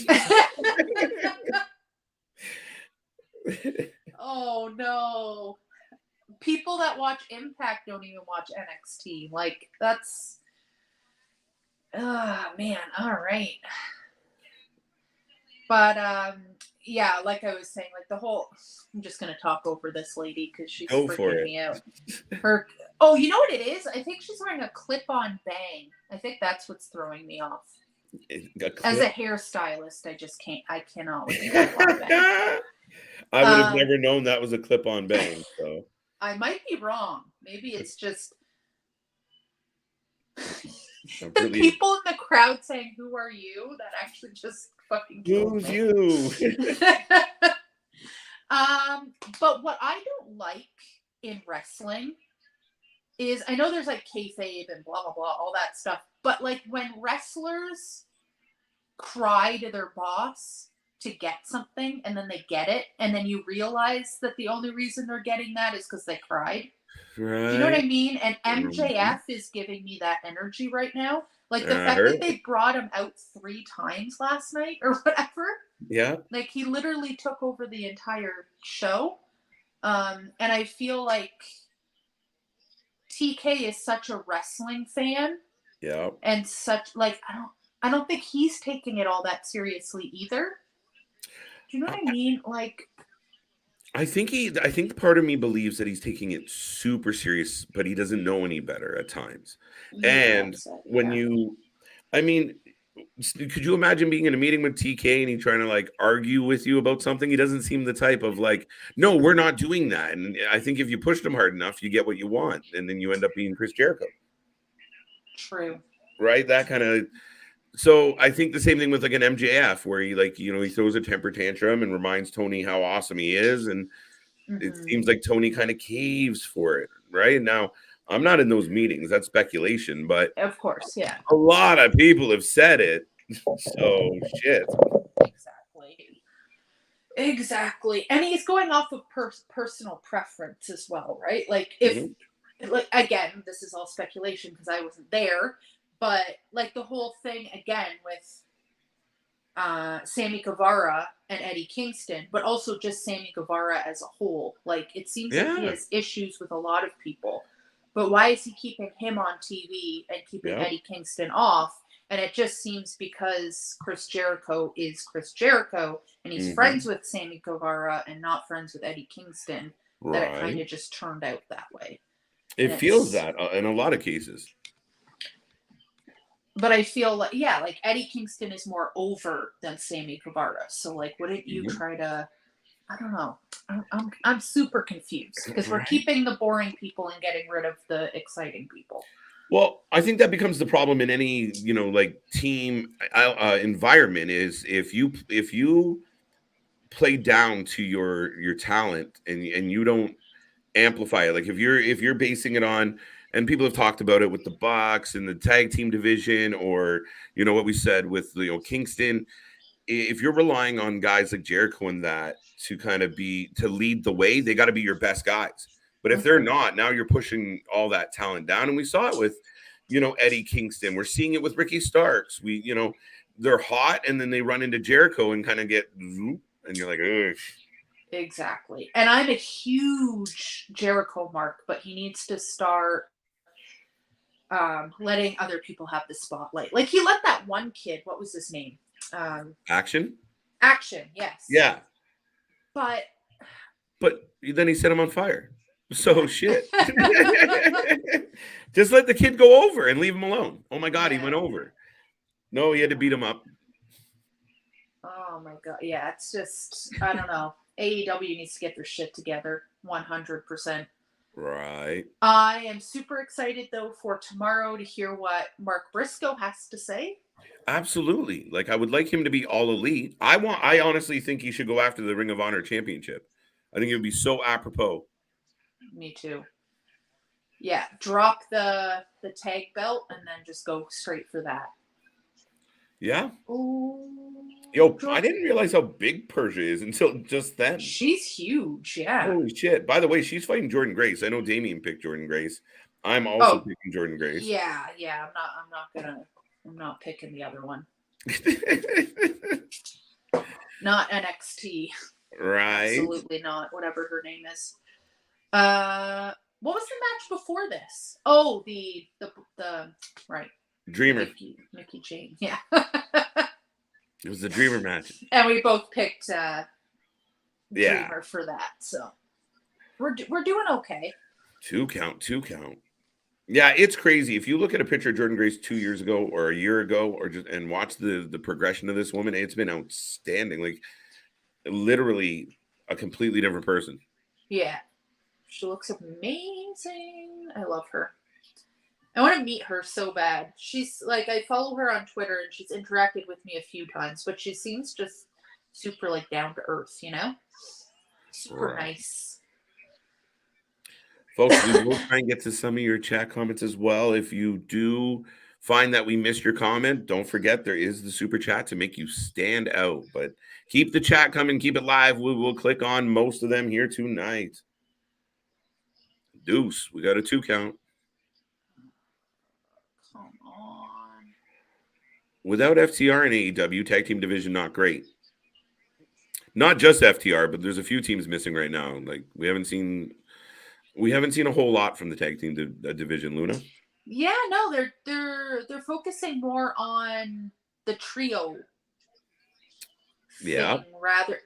Oh no! People that watch Impact don't even watch NXT. Like that's. Man, all right. But yeah, like I was saying, like the whole. I'm just gonna talk over this lady because she's freaking me out. Oh, you know what it is? I think she's wearing a clip-on bang. I think that's what's throwing me off. As a hairstylist, I cannot with a clip-on bang. I would have never known that was a clip-on bang. So I might be wrong. Maybe it's just the people in the crowd saying, "Who are you?" That actually just fucking killed me. Who's you? But what I don't like in wrestling is, I know there's like kayfabe and blah blah blah, all that stuff, but like when wrestlers cry to their boss to get something and then they get it, and then you realize that the only reason they're getting that is because they cried. Right. Do you know what I mean? And MJF is giving me that energy right now. Like the fact that they brought him out 3 times last night or whatever. Yeah. Like he literally took over the entire show. And I feel like TK is such a wrestling fan. Yeah. And such like I don't think he's taking it all that seriously either. Do you know what I mean? Like I think part of me believes that he's taking it super serious, but he doesn't know any better at times. And that's it, when yeah. I mean, could you imagine being in a meeting with TK and he trying to like argue with you about something? He doesn't seem the type of like, no, we're not doing that. And I think if you pushed him hard enough, you get what you want, and then you end up being Chris Jericho. True. Right? That kind of. So I think the same thing with like an MJF where he like, he throws a temper tantrum and reminds Tony how awesome he is. And it seems like Tony kind of caves for it. Right now, I'm not in those meetings. That's speculation, but Of course, yeah. a lot of people have said it. So shit. Exactly. And he's going off of personal preference as well, right? Like if like again, this is all speculation because I wasn't there, but like the whole thing again with Sammy Guevara and Eddie Kingston, but also just Sammy Guevara as a whole. Like it seems like he has issues with a lot of people. But why is he keeping him on TV and keeping Eddie Kingston off? And it just seems because Chris Jericho is Chris Jericho and he's friends with Sammy Guevara and not friends with Eddie Kingston, that it kind of just turned out that way. It feels that in a lot of cases. But I feel like, yeah, like Eddie Kingston is more over than Sammy Guevara. So like, wouldn't you try to, I don't know. I'm super confused because we're keeping the boring people and getting rid of the exciting people. Well, I think that becomes the problem in any, like team environment is if you play down to your talent and you don't amplify it. Like if you're basing it on, and people have talked about it with the Bucks and the tag team division, or what we said with Kingston. If you're relying on guys like Jericho and that to kind of to lead the way, they got to be your best guys. But if they're not, now you're pushing all that talent down. And we saw it with, Eddie Kingston. We're seeing it with Ricky Starks. They're hot and then they run into Jericho and kind of get, and you're like, ugh. Exactly. And I'm a huge Jericho mark, but he needs to start letting other people have the spotlight. Like he let that one kid, what was his name? Action, yes. Yeah. But then he set him on fire. So shit. Just let the kid go over and leave him alone. Oh my God, he went over. No, he had to beat him up. Oh my God. Yeah, it's just, I don't know. AEW needs to get their shit together 100%. Right. I am super excited though for tomorrow to hear what Mark Briscoe has to say. Absolutely. Like I would like him to be all elite. I honestly think he should go after the Ring of Honor championship. I think it would be so apropos. Me too. Yeah, drop the tag belt and then just go straight for that. Yeah. Ooh. Yo, I didn't realize how big Persia is until just then. She's huge, yeah. Holy shit. By the way, she's fighting Jordan Grace. I know Damien picked Jordan Grace. I'm also picking Jordan Grace. Yeah. I'm not picking the other one. Not NXT. Right. Absolutely not. Whatever her name is. What was the match before this? Oh, the right. Dreamer. Mickey Jane. Yeah. It was the Dreamer match. And we both picked Dreamer for that. So we're doing okay. Two count. Yeah, it's crazy. If you look at a picture of Jordan Grace 2 years ago or a year ago, and watch the progression of this woman, it's been outstanding. Like literally a completely different person. Yeah. She looks amazing. I love her. I want to meet her so bad. She's like, I follow her on Twitter and she's interacted with me a few times, but she seems just super like down to earth, Super nice. Folks, we will try and get to some of your chat comments as well. If you do find that we missed your comment, don't forget there is the super chat to make you stand out. But keep the chat coming, keep it live. We will click on most of them here tonight. Deuce, we got a 2 count. Come on. Without FTR and AEW, tag team division not great. Not just FTR, but there's a few teams missing right now. Like we haven't seen We haven't seen a whole lot from the tag team division, Luna. Yeah, no, they're focusing more on the trio Yeah. thing rather.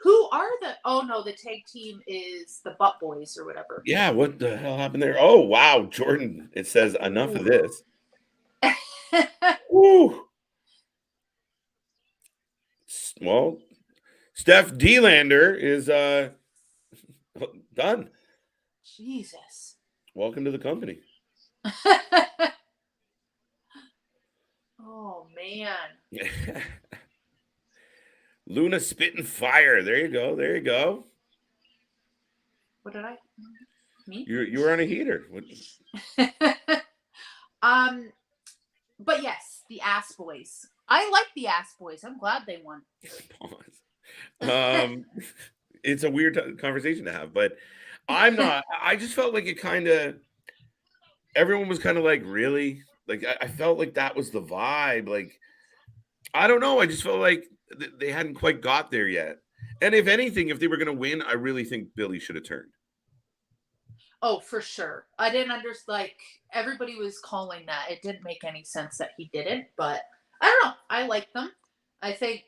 Who are the? Oh no, the tag team is the Butt Boys or whatever. Yeah, what the hell happened there? Oh, wow, Jordan. It says enough of this. Woo. Well, Steph Delander is done. Jesus. Welcome to the company. Oh man. Luna spitting fire. There you go. There you go. What did I? Me? You were on a heater. But yes, the Ass Boys. I like the Ass Boys. I'm glad they won. Pause. It's a weird conversation to have, but I'm not. I just felt like it kind of. Everyone was kind of like, really? Like I felt like that was the vibe. Like I don't know. I just felt like they hadn't quite got there yet. And if anything, if they were going to win, I really think Billy should have turned. Oh, for sure. I didn't understand. Like everybody was calling that. It didn't make any sense that he didn't. But I don't know. I like them. I think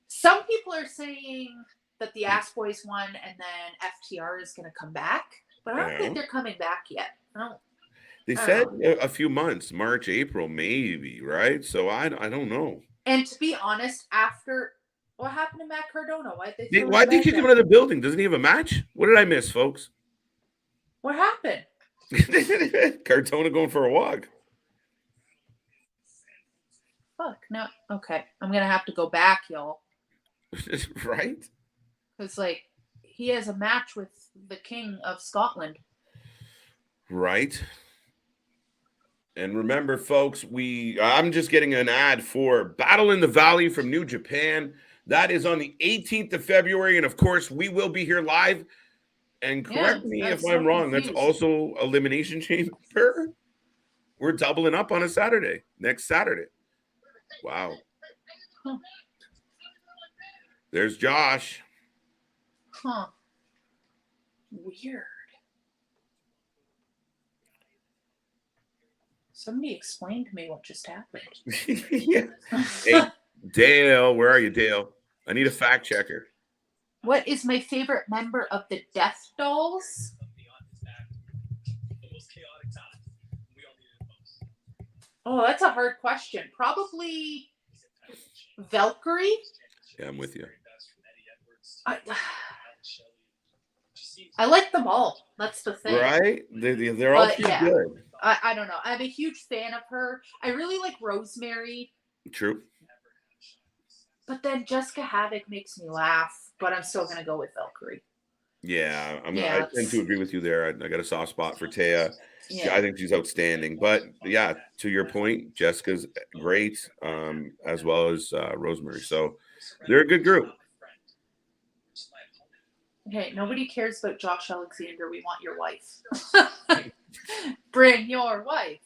some people are saying that the Ass Boys won and then FTR is going to come back. But I don't think they're coming back yet. They said a few months, March, April, maybe, right? So I don't know. And to be honest, after what happened to Matt Cardona? Why'd they kick him out of the building? Doesn't he have a match? What did I miss, folks? What happened? Cardona going for a walk. Fuck, no. Okay. I'm going to have to go back, y'all. Right? Because, like, he has a match with the King of Scotland. Right. And remember, folks, I'm just getting an ad for Battle in the Valley from New Japan. That is on the 18th of February. And, of course, we will be here live. And correct me if I'm wrong. Confused. That's also Elimination Chamber. We're doubling up on a Saturday. Next Saturday. Wow. Huh. There's Josh. Huh. Weird. Somebody explain to me what just happened. Yeah. Hey, Dale, where are you, Dale? I need a fact checker. What is my favorite member of the Death Dolls? Oh, that's a hard question. Probably Valkyrie. Yeah, I'm with you. I like them all. That's the thing. Right? They're all pretty good. I don't know. I'm a huge fan of her. I really like Rosemary. True. But then Jessica Havoc makes me laugh, but I'm still going to go with Valkyrie. Yeah, I tend to agree with you there. I got a soft spot for Taya. Yeah. I think she's outstanding. But, yeah, to your point, Jessica's great, as well as Rosemary. So they're a good group. Okay, nobody cares about Josh Alexander. We want your wife. Bring your wife.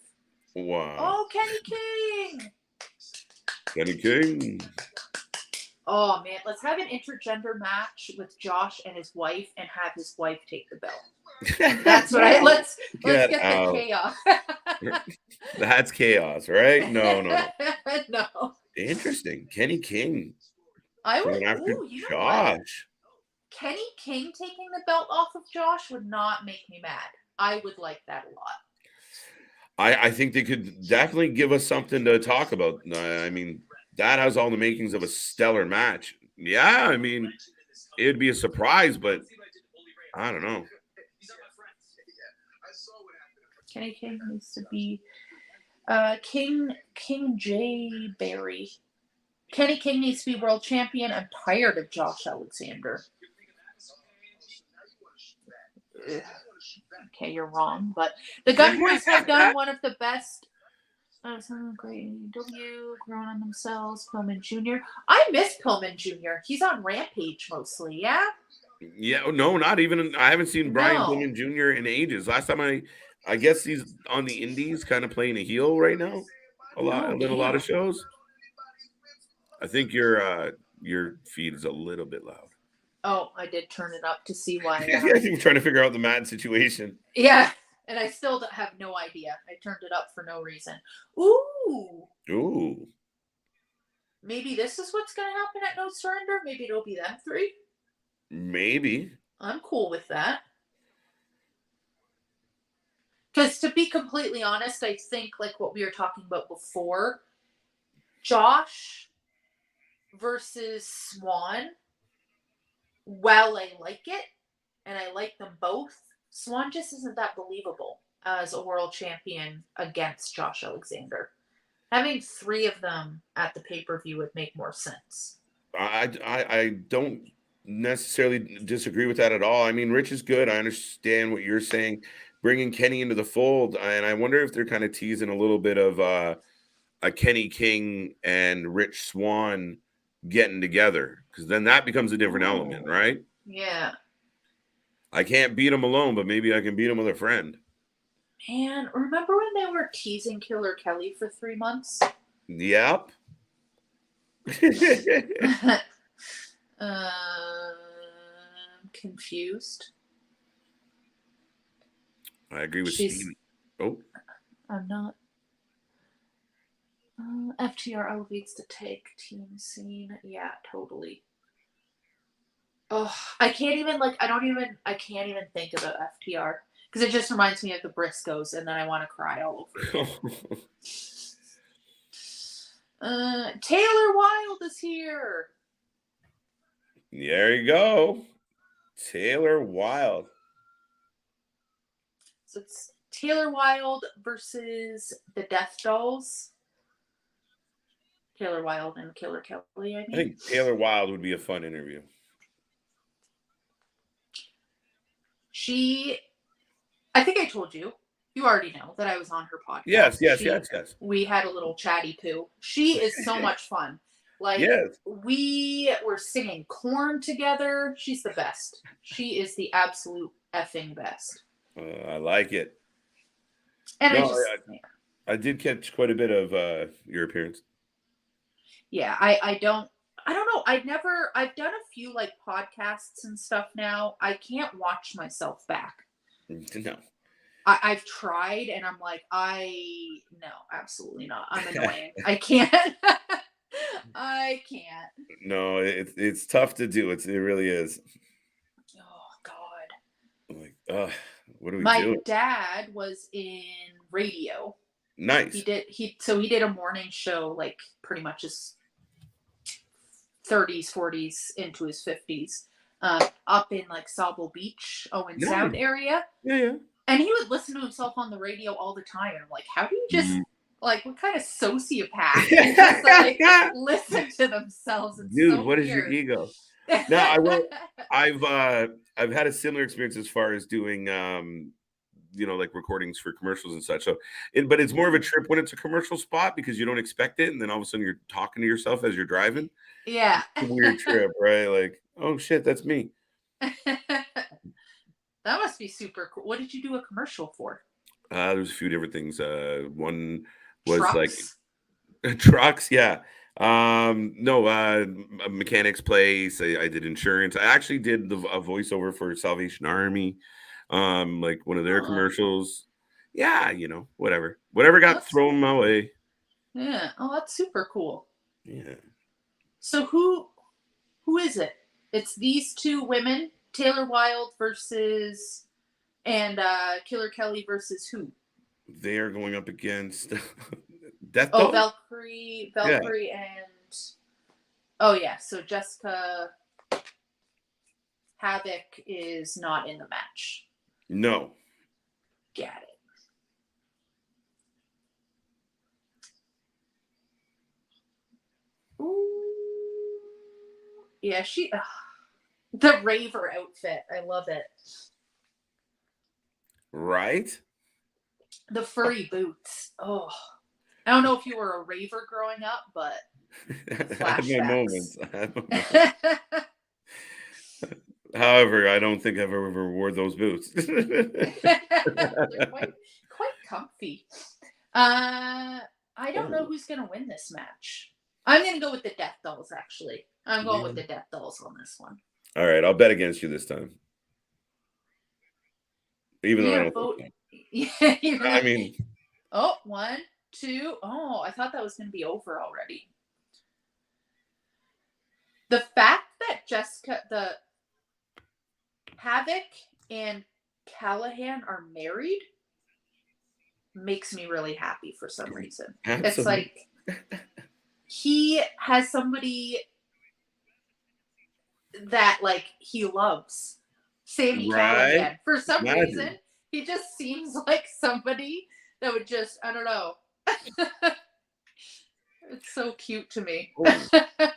Wow. Oh, Kenny King. Kenny King. Oh, man. Let's have an intergender match with Josh and his wife and have his wife take the belt. That's what let's get the chaos. That's chaos, right? No. No. Interesting. Kenny King. I would after Josh. Kenny King taking the belt off of Josh would not make me mad. I would like that a lot. I think they could definitely give us something to talk about. I mean, that has all the makings of a stellar match. Yeah, I mean, it'd be a surprise, but I don't know. Kenny King needs to be King J. Barry. Kenny King needs to be world champion. I'm tired of Josh Alexander. Okay, you're wrong, but the Gun Boys have done one of the best. Great W, grown on themselves. Pillman Jr. I miss Pillman Jr. He's on Rampage mostly, yeah. Yeah, no, not even. I haven't seen Brian Pillman Jr. in ages. Last time I guess he's on the Indies, kind of playing a heel right now. A lot of shows. I think your feed is a little bit loud. Oh, I did turn it up to see why. Yeah, you were trying to figure out the Madden situation. Yeah, and I still have no idea. I turned it up for no reason. Ooh. Ooh. Maybe this is what's going to happen at No Surrender. Maybe it'll be them three. Maybe. I'm cool with that. Because to be completely honest, I think like what we were talking about before, Josh versus Swan, while I like it, and I like them both, Swan just isn't that believable as a world champion against Josh Alexander. Having three of them at the pay-per-view would make more sense. I don't necessarily disagree with that at all. I mean, Rich is good. I understand what you're saying. Bringing Kenny into the fold, and I wonder if they're kind of teasing a little bit of a Kenny King and Rich Swan getting together, because then that becomes a different element, right? Yeah. I can't beat him alone, but maybe I can beat him with a friend. Man, remember when they were teasing Killer Kelly for 3 months? Yep. Confused. I agree with Steve. Oh, I'm not. FTR elevates the tag team scene. Yeah, totally. Oh, I can't even I can't even think about FTR because it just reminds me of the Briscoes, and then I want to cry all over again. Taylor Wilde is here. there you go. Taylor Wilde. So it's Taylor Wilde versus the Death Dolls. Taylor Wilde and Killer Kelly, I mean. I think Taylor Wilde would be a fun interview. I think I told you. You already know that I was on her podcast. Yes. We had a little chatty poo. She is so much fun. Like, yes. We were singing Korn together. She's the best. She is the absolute effing best. I like it. And I did catch quite a bit of your appearance. Yeah, I don't know. I've done a few like podcasts and stuff now. I can't watch myself back. No. I've tried and I'm like, no, absolutely not. I'm annoying. I can't. I can't. No, it's tough to do. It really is. Oh God. I'm like, what do we do? My dad was in radio. Nice. He did a morning show, like pretty much his 30s, 40s into his 50s, up in like Sauble Beach, Owen Sound area. Yeah. And he would listen to himself on the radio all the time. And I'm like, how do you just like what kind of sociopath just like listen to themselves? It's dude, so what weird. Is your ego? No, I've had a similar experience as far as doing like recordings for commercials and such. So but it's more of a trip when it's a commercial spot because you don't expect it, and then all of a sudden you're talking to yourself as you're driving. Yeah. It's a weird trip, right? Like, oh shit, that's me. That must be super cool. What did you do a commercial for? There's a few different things. One was trucks? Like trucks, yeah. No, a mechanic's place. I did insurance. I actually did a voiceover for Salvation Army, like one of their commercials. Yeah, whatever got thrown my way. Yeah. Oh, that's super cool. Yeah. So who is it? It's these two women, Taylor Wilde versus and Killer Kelly versus who? They are going up against Death Doll? Valkyrie and so Jessica Havoc is not in the match. No. Got it. Ooh. Yeah, the raver outfit. I love it. Right? The furry boots. Oh. I don't know if you were a raver growing up, but I had my moments. However, I don't think I've ever wore those boots. They're quite comfy. I don't know who's going to win this match. I'm going to go with the Death Dolls, actually. I'm going with the Death Dolls on this one. All right, I'll bet against you this time. Even though I You're don't gonna think vote. so. Yeah, you're gonna. I mean, Oh, 1, 2. Oh, I thought that was gonna be over already. The fact that the Havoc and Callahan are married makes me really happy for some reason. It's absolutely. like he has somebody that like he loves. Sammy Right? Callahan. For some reason, Imagine. he just seems like somebody that would just, I don't know. It's so cute to me. Oh,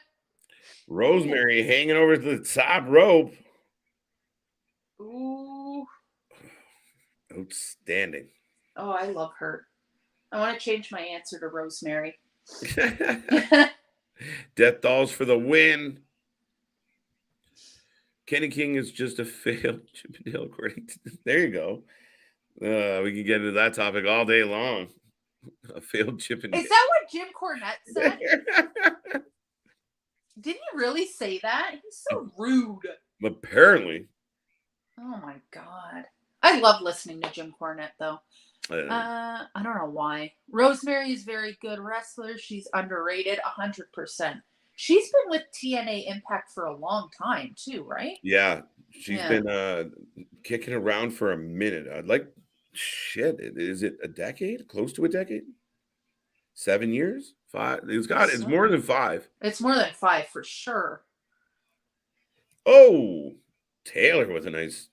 Rosemary hanging over the top rope. Ooh. Outstanding. Oh, I love her. I want to change my answer to Rosemary. Death Dolls for the win. Kenny King is just a failed Chippendale, according to. There you go. We can get into that topic all day long. A failed Chippendale. Is that what Jim Cornette said? Did he really say that? He's so rude. Apparently. Oh my god. I love listening to Jim Cornette though. I I don't know why. Rosemary is very good wrestler. She's underrated 100%. She's been with TNA Impact for a long time too, right? Yeah, she's Yeah. been kicking around for a minute. I'd like shit. Is it a decade? Close to a decade? 7 years? 5? It's more than 5. It's more than 5 for sure. Oh, Taylor with a nice.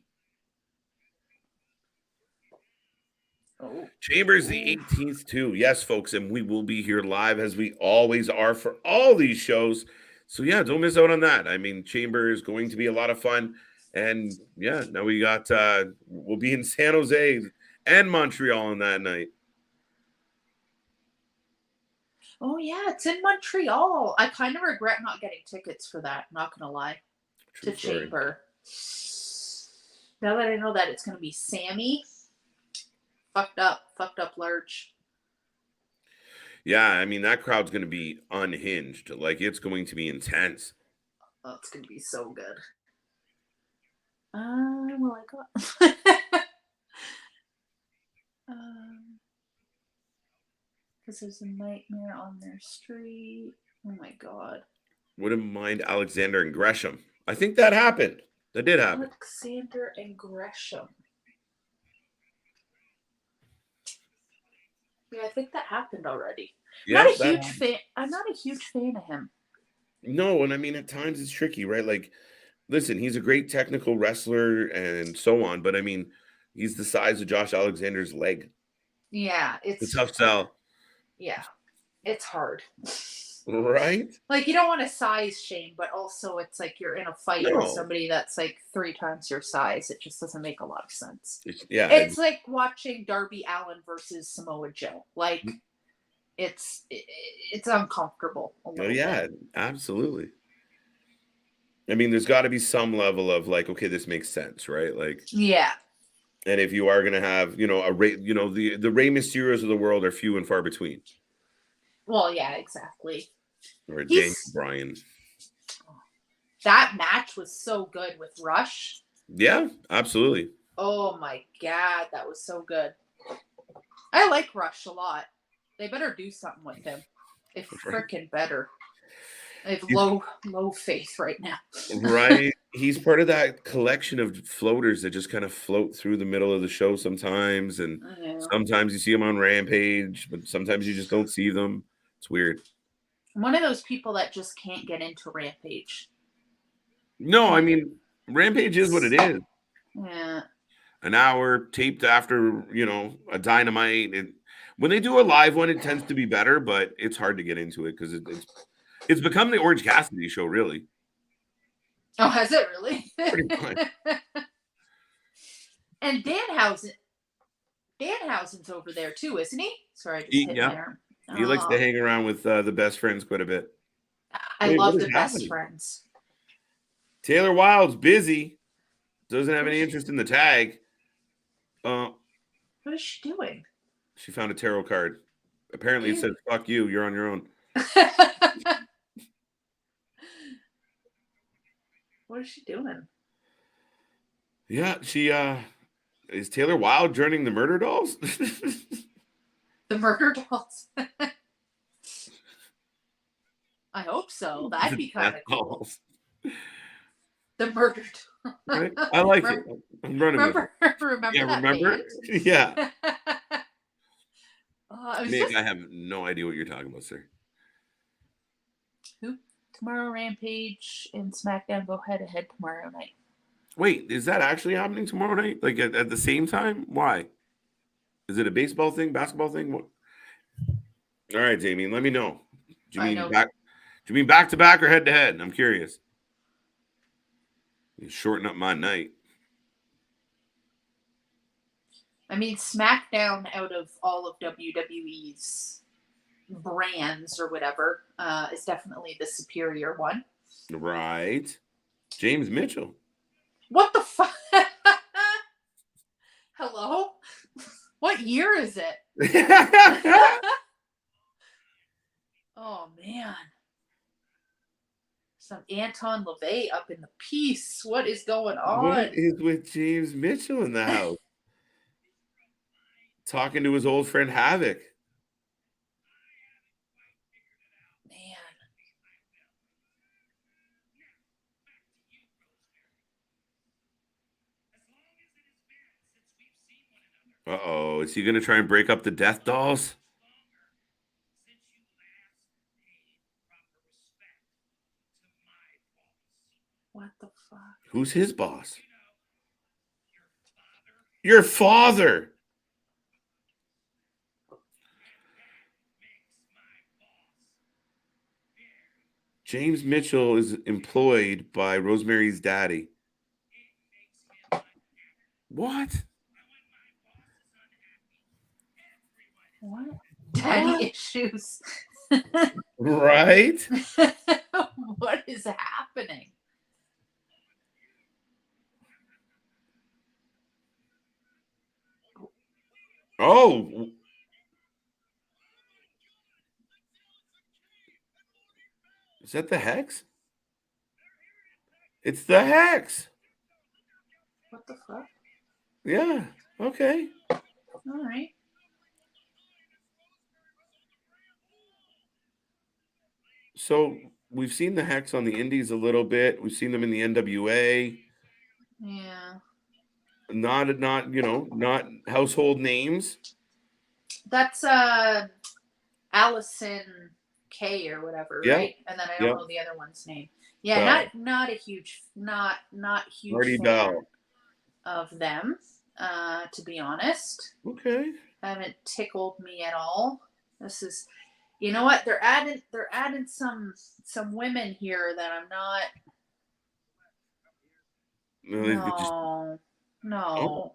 Oh. Chambers the 18th too. Yes, folks, and we will be here live as we always are for all these shows. So yeah, don't miss out on that. I mean, Chamber is going to be a lot of fun. And yeah, now we got we'll be in San Jose and Montreal on that night. Oh yeah, it's in Montreal. I kind of regret not getting tickets for that, not gonna lie. True To story. Chamber. Now that I know that it's gonna be Sammy, fucked up large. Yeah, I mean that crowd's going to be unhinged. Like it's going to be intense. Oh, it's gonna be so good. Well, I got. Because there's a nightmare on their street. Oh my god. Wouldn't mind Alexander and Gresham. I think that happened. That did happen. Alexander and Gresham. Yeah, I think that happened already. Yeah, I'm not a huge fan of him. no, and I mean at times it's tricky, right? Like, listen, he's a great technical wrestler and so on, but I mean, he's the size of Josh Alexander's leg. Yeah, It's a tough sell. Yeah, it's hard. Right? Like you don't want to size shame, but also it's like you're in a fight with No. somebody that's like 3 times your size. It just doesn't make a lot of sense. It's like watching Darby Allin versus Samoa Joe. Like it's uncomfortable. Oh yeah, absolutely. I mean, there's got to be some level of like, okay, this makes sense, right? Like, yeah. and if you are going to have, a Ray, the Rey Mysterios of the world are few and far between. Well, yeah, exactly. Or Daniel Bryan. That match was so good with Rush. Yeah, absolutely. Oh my god, that was so good. I like Rush a lot. They better do something with him. They freaking better. I have low faith right now. Right. He's part of that collection of floaters that just kind of float through the middle of the show sometimes. And sometimes you see them on Rampage, but sometimes you just don't see them. It's weird. I'm one of those people that just can't get into Rampage. No, I mean, Rampage is what it is. Yeah. An hour taped after, a Dynamite. And when they do a live one, it tends to be better, but it's hard to get into it because it's become the Orange Cassidy show, really. Oh, has it really? Pretty much. And Danhausen's over there too, isn't he? Sorry, I just hit my arm. He likes to hang around with the best friends quite a bit. I love the best friends. Taylor Wilde's busy. Doesn't have any interest in the tag. What is she doing? She found a tarot card. Apparently it says, fuck you, you're on your own. What is she doing? Yeah, she is Taylor Wilde joining the Murder Dolls? The Murder Dolls. I hope so. That'd be kind of cool. Dolls. The Murder Dolls. Right? I like it. I'm running with it. Remember Yeah, that remember? band? Yeah. Nick, I have no idea what you're talking about, sir. Who? Tomorrow Rampage and SmackDown go head to head tomorrow night. Wait, is that actually happening tomorrow night? Like at the same time? Why? Is it a baseball thing, basketball thing? What? All right, Jamie, let me know. Do you mean back to back or head to head? I'm curious. You shorten up my night. I mean, SmackDown, out of all of WWE's brands or whatever, is definitely the superior one. Right. James Mitchell. What the fuck? Hello? What year is it? Oh, man. Some Anton LaVey up in the piece. What is going on? What is with James Mitchell in the house? Talking to his old friend Havoc. Man. Uh-oh. Is he going to try and break up the Death Dolls? What the fuck? Who's his boss? Your father. James Mitchell is employed by Rosemary's daddy. What? What? Daddy issues. Right? What is happening? Oh. Is that the Hex? It's the Hex. What the fuck? Yeah. Okay. All right. So we've seen the Hex on the Indies a little bit. We've seen them in the NWA. Yeah. Not household names. That's Allison K or whatever, Yep. right? And then I don't know the other one's name. Yeah, Bell. not a huge huge Marty fan Bell. of them, to be honest. Okay. Haven't tickled me at all. This is, you know what? They're adding some women here that I'm not. No.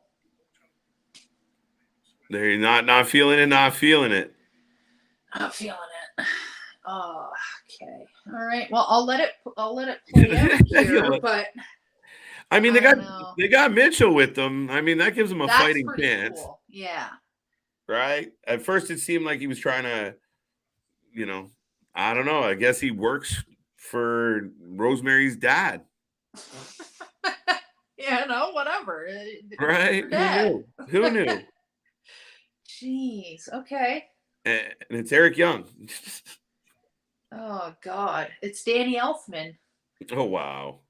They're not feeling it, not feeling it. Not feeling it. Oh, okay. All right. Well, I'll let it play out here, but I mean, they got Mitchell with them. I mean, that gives them a fighting chance. Cool. Yeah. Right? At first it seemed like he was trying to, I don't know. I guess he works for Rosemary's dad. Yeah, no, whatever. Right? Who knew? Jeez. Okay. And it's Eric Young. Oh God, it's Danny Elfman. Oh wow.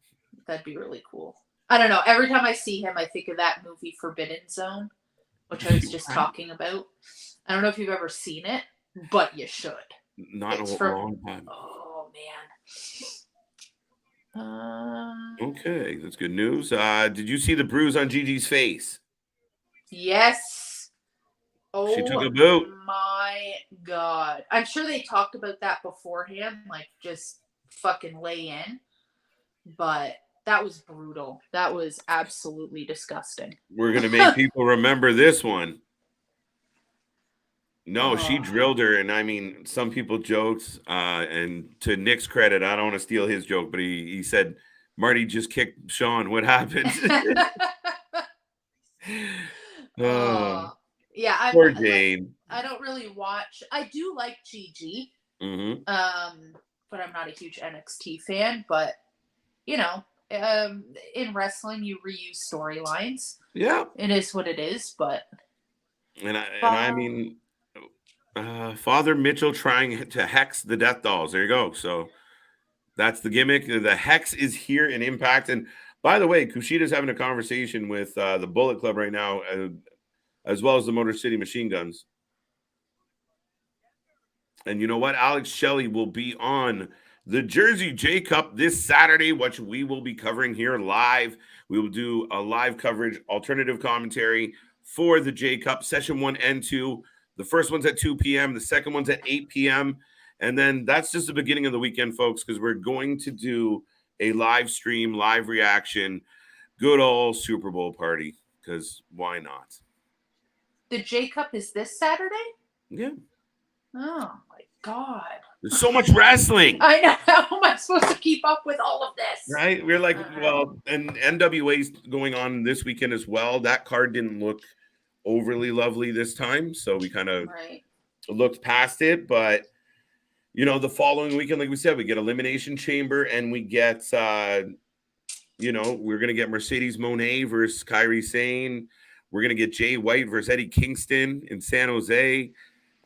That'd be really cool. I don't know. Every time I see him, I think of that movie Forbidden Zone, which I was just talking about. I don't know if you've ever seen it, but you should. Not in a long time. Oh man. Okay, that's good news. Did you see the bruise on Gigi's face? Yes. Oh, she took a boot. My God. I'm sure they talked about that beforehand, like just fucking lay in. But that was brutal. That was absolutely disgusting. We're going to make people remember this one. No, she drilled her. And I mean, some people joked, and to Nick's credit, I don't want to steal his joke, but he said, Marty just kicked Sean. What happened? Yeah, poor Jane. I don't really watch. I do like Gigi, mm-hmm. But I'm not a huge NXT fan. But In wrestling, you reuse storylines. Yeah, It is what it is, but I mean, Father Mitchell trying to hex the Death Dolls. There you go. So that's the gimmick. The hex is here in Impact. And by the way, Kushida's having a conversation with the Bullet Club right now, as well as the Motor City Machine Guns. And you know what? Alex Shelley will be on the Jersey J Cup this Saturday, which we will be covering here live. We will do a live coverage, alternative commentary for the J Cup, session 1 and 2. The first one's at 2 p.m., the second one's at 8 p.m. And then that's just the beginning of the weekend, folks, because we're going to do a live stream, live reaction, good old Super Bowl party, because why not? The J Cup is this Saturday? Yeah. Oh, my God. There's so much wrestling. I know. How am I supposed to keep up with all of this? Right? We're like, well, and NWA's going on this weekend as well. That card didn't look overly lovely this time, so we kind of looked past it. But, you know, the following weekend, like we said, we get Elimination Chamber, and we get, you know, we're going to get Mercedes Moné versus Kairi Sane. We're going to get Jay White versus Eddie Kingston in San Jose.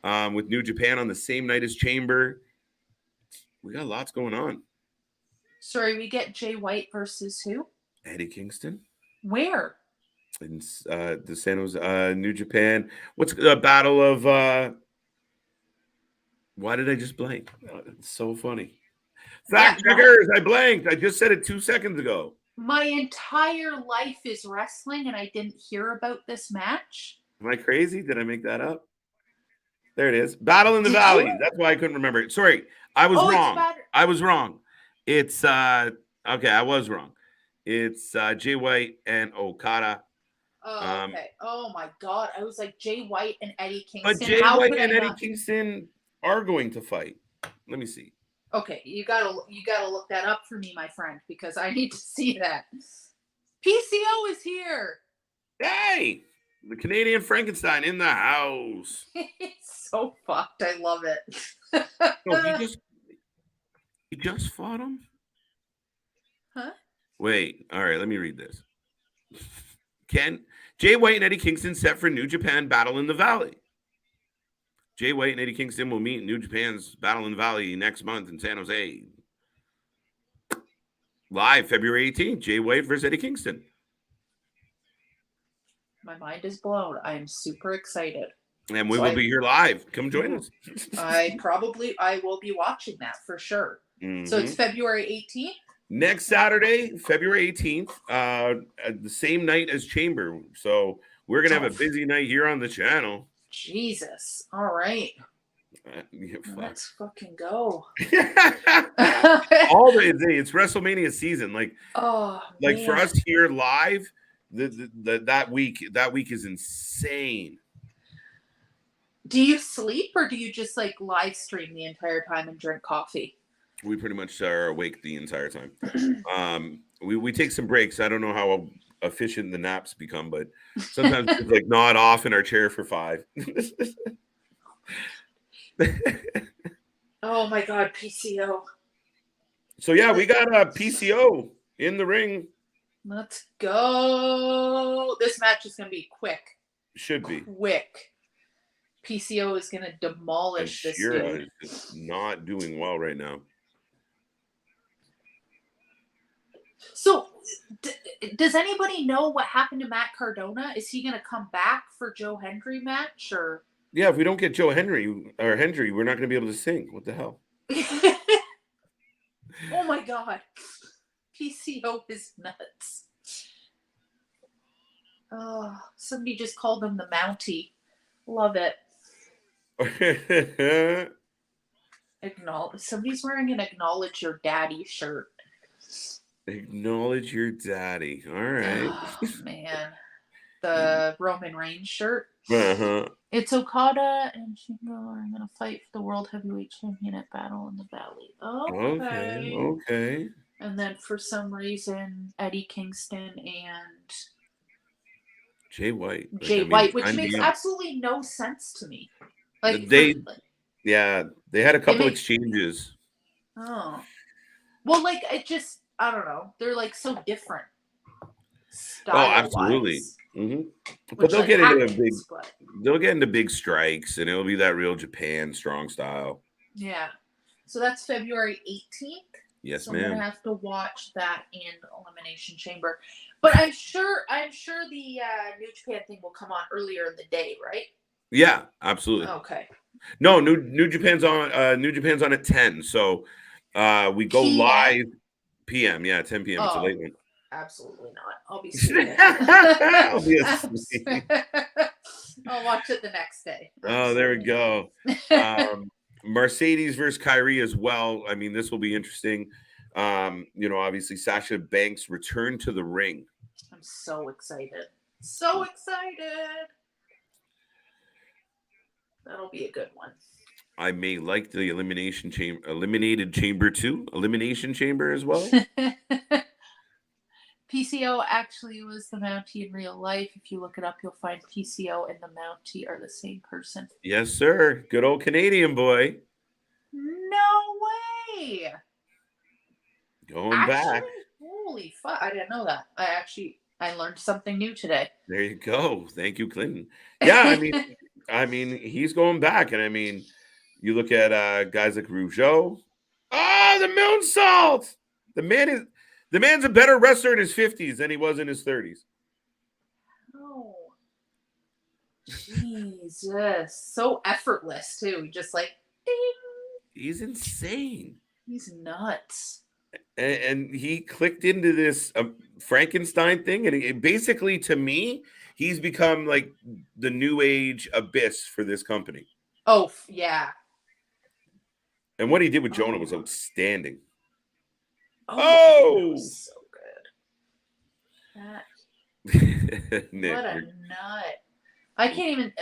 With New Japan on the same night as Chamber. We got lots going on. Sorry, we get Jay White versus who? Eddie Kingston. Where? In the San Jose, New Japan. What's the battle of... why did I just blank? Oh, it's so funny. Fact checkers, I blanked. I just said it 2 seconds ago. My entire life is wrestling, and I didn't hear about this match. Am I crazy? Did I make that up? There it is. Battle in the Valley. That's why I couldn't remember it. Sorry. I was wrong. I was wrong. It's okay, I was wrong. It's Jay White and Okada. Oh, okay. Oh my God. I was like Jay White and Eddie Kingston. But Jay White and Eddie Kingston are going to fight. Let me see. Okay, you gotta look that up for me, my friend, because I need to see that. PCO is here. Hey! The Canadian Frankenstein in the house. It's so fucked. I love it. No, he just fought him? Huh? Wait. All right, let me read this. Jay White and Eddie Kingston set for New Japan Battle in the Valley. Jay White and Eddie Kingston will meet in New Japan's Battle in the Valley next month in San Jose. Live February 18th. Jay White versus Eddie Kingston. My mind is blown. I am super excited. And we will be here live. Come join us. I will be watching that for sure. Mm-hmm. So it's February 18th? Next Saturday, February 18th, the same night as Chamber. So we're going to have a busy night here on the channel. Jesus. All right. Let's fucking go. It's WrestleMania season. Like for us here live, that week is insane. Do you sleep or do you just like live stream the entire time and drink coffee? We pretty much are awake the entire time. We take some breaks. I don't know how efficient the naps become, but sometimes it's like nod off in our chair for 5. Oh my God, PCO. So yeah, we got a PCO in the ring. Let's go. This match is going to be quick. Should be. Quick. PCO is going to demolish this dude. Is not doing well right now. So, does anybody know what happened to Matt Cardona? Is he going to come back for Joe Hendry match? Or yeah, if we don't get Joe Hendry, we're not going to be able to sing. What the hell? Oh my God. PCO is nuts. Oh, somebody just called him the Mountie. Love it. Somebody's wearing an Acknowledge Your Daddy shirt. Acknowledge Your Daddy. All right. Oh, man. The Roman Reigns shirt. Uh-huh. It's Okada and Shingo are going to fight for the World Heavyweight Champion at Battle in the Valley. Okay. And then for some reason, Eddie Kingston and Jay White. Which makes absolutely no sense to me. Like they had a couple exchanges. Oh. Well, like it just I don't know. They're like so different Oh, absolutely. style-wise, But which like happens, but they'll get into big strikes, and it'll be that real Japan strong style. yeah. So that's February 18th. Yes, So I'm gonna ma'am. have to watch that in Elimination Chamber. But I'm sure the New Japan thing will come on earlier in the day, right? Yeah, absolutely. Okay. No, New Japan's on New Japan's on at 10. So we go PM? live PM. Yeah, 10 p.m. It's a Oh, late one. absolutely not. I'll be sleeping. I'll be asleep. I'll watch it the next day. Oh, there we go. Absolutely. Mercedes versus Kyrie as well. I mean, this will be interesting. Obviously Sasha Banks returned to the ring. I'm so excited. So excited. That'll be a good one. I may like the elimination chamber as well. PCO actually was the Mountie in real life. If you look it up, you'll find PCO and the Mountie are the same person. Yes, sir. Good old Canadian boy. No way. Going back. Holy fuck. I didn't know that. I learned something new today. There you go. Thank you, Clinton. Yeah, I mean, he's going back. And I mean, you look at guys like Rougeau. Oh, the moonsault. The man's a better wrestler in his 50s than he was in his 30s. Oh. Jesus. So effortless, too. Just like, ding. He's insane. He's nuts. And he clicked into this Frankenstein thing. And basically, to me, he's become like the new age abyss for this company. Oh, yeah. And what he did with Jonah was outstanding. Oh! So good. Nick, what a nut. I can't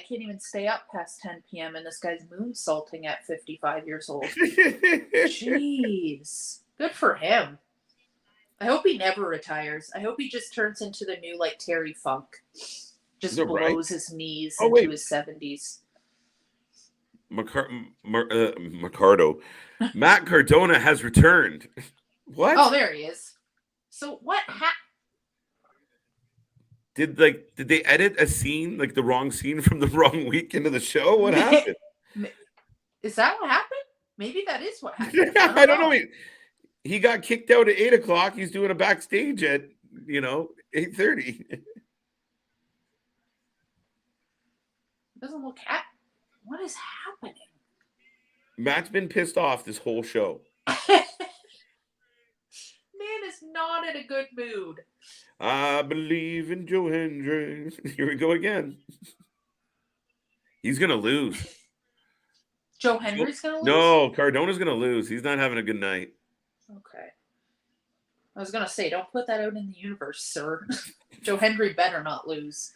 even stay up past 10 p.m. and this guy's moonsaulting at 55 years old. Jeez. Good for him. I hope he never retires. I hope he just turns into the new, like, Terry Funk. Just blows his knees into his 70s. Mercado. Matt Cardona has returned. What? Oh, there he is. So what happened? Did they edit a scene, like the wrong scene from the wrong week into the show? What happened? Is that what happened? Maybe that is what happened. I don't know. He got kicked out at 8:00. He's doing a backstage at 8:30. Doesn't look what is happening? Matt's been pissed off this whole show. Man is not in a good mood. I believe in Joe Hendry. Here we go again. He's gonna lose. Joe Hendry's gonna lose? No, Cardona's gonna lose. He's not having a good night. Okay. I was gonna say, don't put that out in the universe, sir. Joe Hendry better not lose.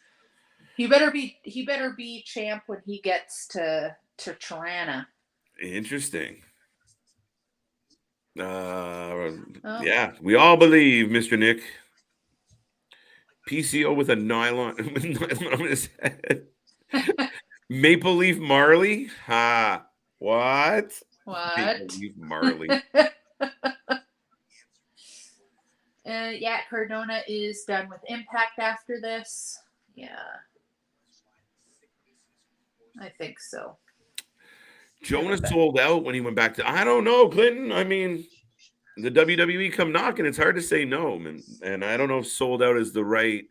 He better be champ when he gets to Tirana. Interesting. Yeah, we all believe, Mr. Nick. PCO with a nylon on his head. Maple Leaf Marley? Ha. What? Maple Leaf Marley. Yeah, Cardona is done with Impact after this. Yeah. I think so. Jonah sold out when he went back to, I don't know, Clinton. I mean, the WWE come knocking. It's hard to say no, man. And I don't know if sold out is the right.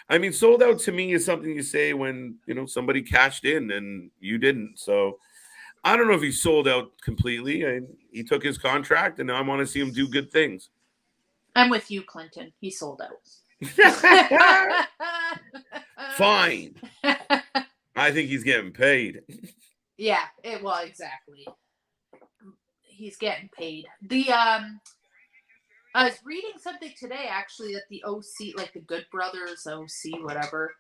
I mean, sold out to me is something you say when, somebody cashed in and you didn't. So I don't know if he sold out completely. He took his contract and I want to see him do good things. I'm with you, Clinton. He sold out. Fine. I think he's getting paid. Yeah, exactly. He's getting paid. I was reading something today, actually, that the OC, like the Good Brothers OC, whatever,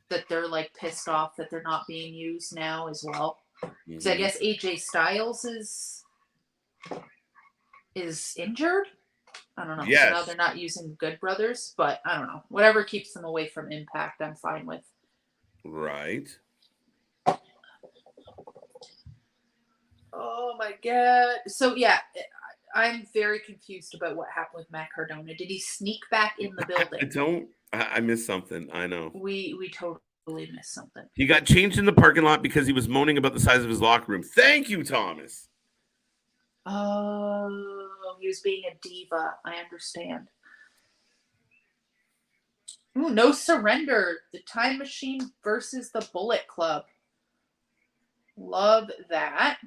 that they're like pissed off that they're not being used now as well. Mm-hmm. So I guess AJ Styles is injured. I don't know. Yes. So now they're not using the Good Brothers, but I don't know. Whatever keeps them away from Impact, I'm fine with. Right. Oh my god. So yeah, I'm very confused about what happened with Matt Cardona. Did he sneak back in the building? I missed something. I know. We totally missed something. He got changed in the parking lot because he was moaning about the size of his locker room. Thank you, Thomas. Oh, he was being a diva. I understand. Ooh, no surrender. The Time Machine versus the Bullet Club. Love that.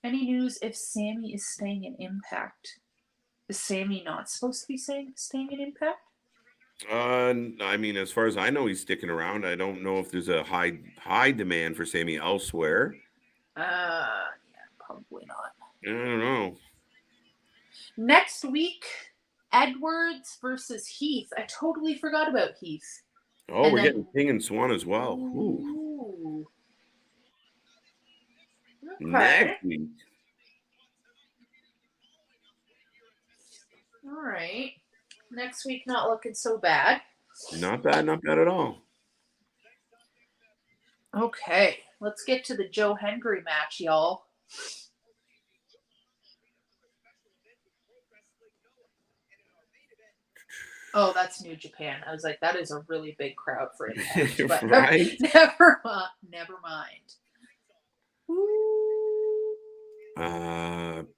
Any news if Sammy is staying in Impact? Is Sammy not supposed to be staying in Impact? I mean, as far as I know, he's sticking around. I don't know if there's a high demand for Sammy elsewhere. Yeah, probably not. I don't know. Next week, Edwards versus Heath. I totally forgot about Heath. Oh, we're getting King and Swan as well. Ooh. Okay. Next week. All right. Next week, not looking so bad. Not bad at all. Okay, let's get to the Joe Hendry match, y'all. Oh, that's New Japan. I was like, that is a really big crowd for Impact. But right? Never mind.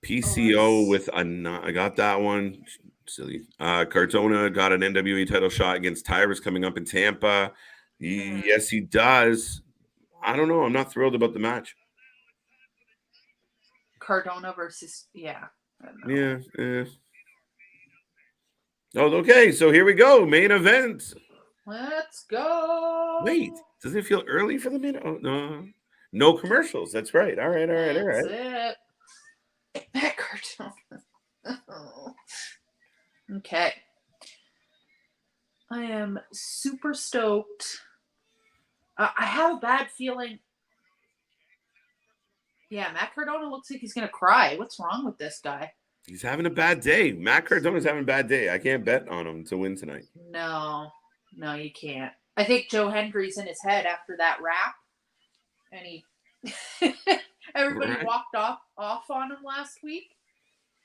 PCO with I got that one. Silly. Cardona got an NWA title shot against Tyrus coming up in Tampa. Yes, he does. I don't know. I'm not thrilled about the match. Cardona versus Yeah. Oh, okay. So here we go. Main event. Let's go. Wait, does it feel early for the main? Oh no. No commercials. That's right. All right. That's it. That Cardona. Okay. I am super stoked. I have a bad feeling. Yeah, Matt Cardona looks like he's going to cry. What's wrong with this guy? He's having a bad day. Matt Cardona's having a bad day. I can't bet on him to win tonight. No, you can't. I think Joe Hendry's in his head after that rap. And he everybody walked off on him last week.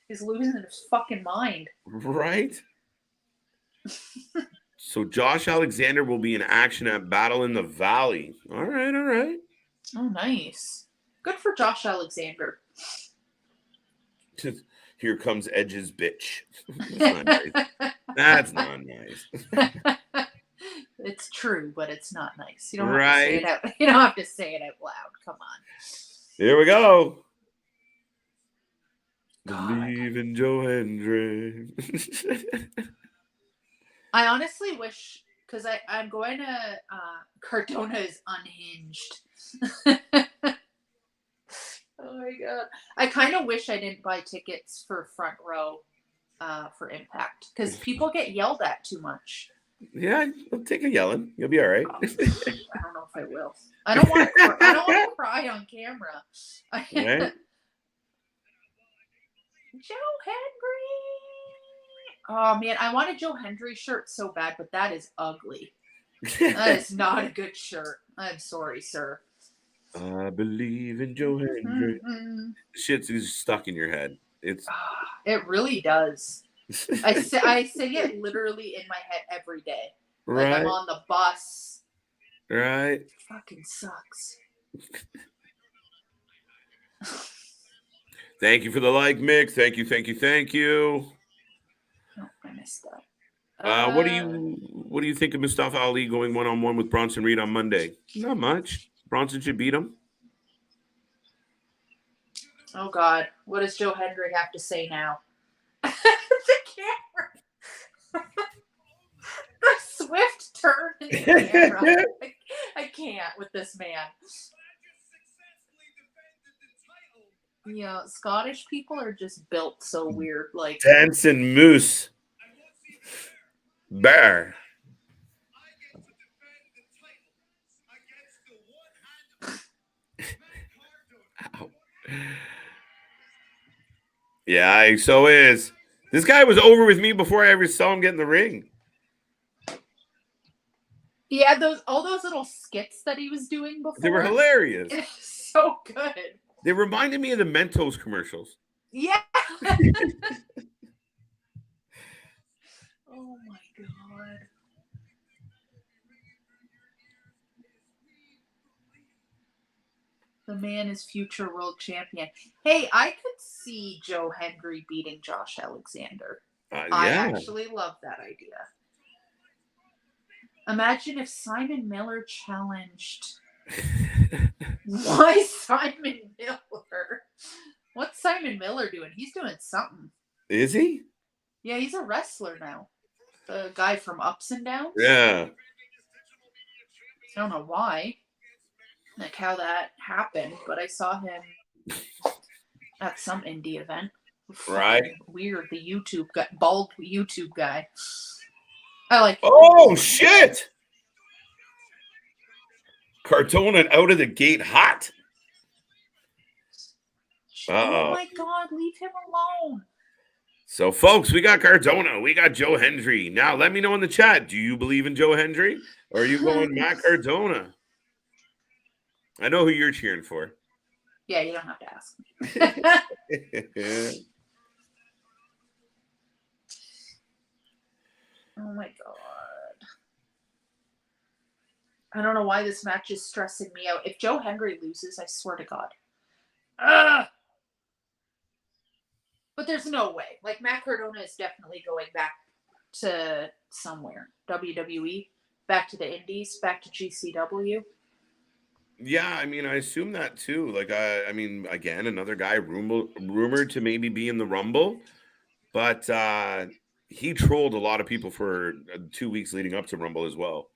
He's losing his fucking mind. Right? So Josh Alexander will be in action at Battle in the Valley. All right. Oh, nice. Good for Josh Alexander. Here comes Edge's bitch. That's not nice. That's not nice. It's true, but it's not nice. You don't have to say it out. You don't have to say it out loud. Come on. Here we go. Believe in Joe Hendry. I honestly wish, because I'm going to Cardona is unhinged. Oh my god. I kind of wish I didn't buy tickets for front row for Impact, because people get yelled at too much. Yeah, I'll take a yelling. You'll be all right. I don't know if I will. I don't want to cry on camera. Right? Joe Hendry. Oh man, I want a Joe Hendry shirt so bad, but that is ugly. That is not a good shirt. I'm sorry, sir. I believe in Joe Hendry. Shit's stuck in your head. It really does. I sing it literally in my head every day. Like I'm on the bus. Right. It fucking sucks. Thank you for the like, Mick. Thank you. Oh, I missed that. What do you think of Mustafa Ali going 1-on-1 with Bronson Reed on Monday? Not much. Bronson should beat him. Oh God, what does Joe Hendry have to say now? The camera. The swift turn in the camera. I can't with this man. Yeah, Scottish people are just built so weird. Like Dancing moose. Bear. Ow. Yeah, so is. This guy was over with me before I ever saw him get in the ring. Yeah, all those little skits that he was doing before. They were hilarious. So good. They reminded me of the Mentos commercials. Yeah. Oh my god. The man is future world champion. Hey, I could see Joe Hendry beating Josh Alexander. I Yeah. actually love that idea. Imagine if Simon Miller challenged. Why Simon Miller? What's Simon Miller doing? He's doing something. Is he? Yeah, he's a wrestler now. The guy from Ups and Downs. Yeah. I don't know why, like how that happened, but I saw him at some indie event. Right. Weird. The YouTube guy, bald YouTube guy. I like. Oh shit! Cardona out of the gate hot. Oh my god, leave him alone. So, folks, we got Cardona. We got Joe Hendry. Now, let me know in the chat. Do you believe in Joe Hendry? Or are you going Matt Cardona? I know who you're cheering for. Yeah, you don't have to ask me. Oh my god. I don't know why this match is stressing me out. If Joe Hendry loses, I swear to God. Ugh! But there's no way. Like, Matt Cardona is definitely going back to somewhere. WWE, back to the Indies, back to GCW. Yeah, I mean, I assume that too. Like, I mean, again, another guy rumored to maybe be in the Rumble, but he trolled a lot of people for 2 weeks leading up to Rumble as well.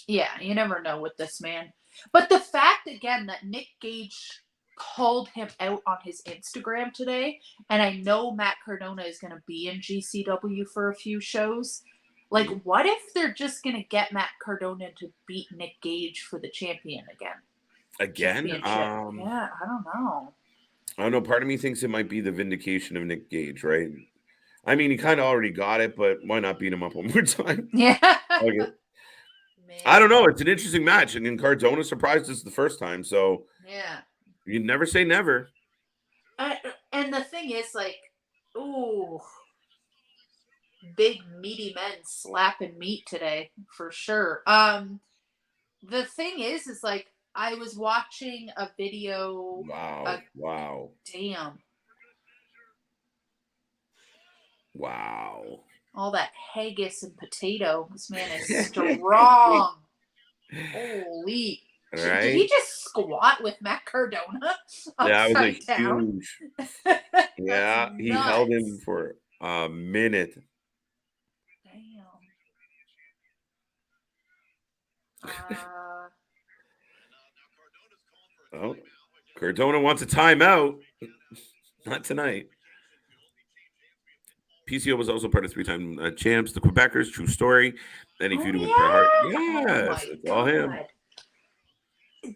Yeah, you never know with this man. But the fact, again, that Nick Gage called him out on his Instagram today, and I know Matt Cardona is going to be in GCW for a few shows. Like, what if they're just going to get Matt Cardona to beat Nick Gage for the champion again? Again? Yeah, I don't know. I don't know. Part of me thinks it might be the vindication of Nick Gage, right? I mean, he kind of already got it, but why not beat him up one more time? Yeah. Okay. I don't know. It's an interesting match. And then Cardona surprised us the first time. So yeah, you never say never. And the thing is, like, ooh, big meaty men slapping meat today for sure. The thing is like, I was watching a video. Wow. Damn. Wow. All that haggis and potato. This man is strong. Holy. Right? Did he just squat with Matt Cardona? Yeah, it was like down? huge. Yeah, he held him for a minute. Damn. Oh, Cardona wants a timeout. Not tonight. PCO was also part of three-time champs, the Quebecers. True story. Then he feuded with Bret Hart. Yes, it's all him.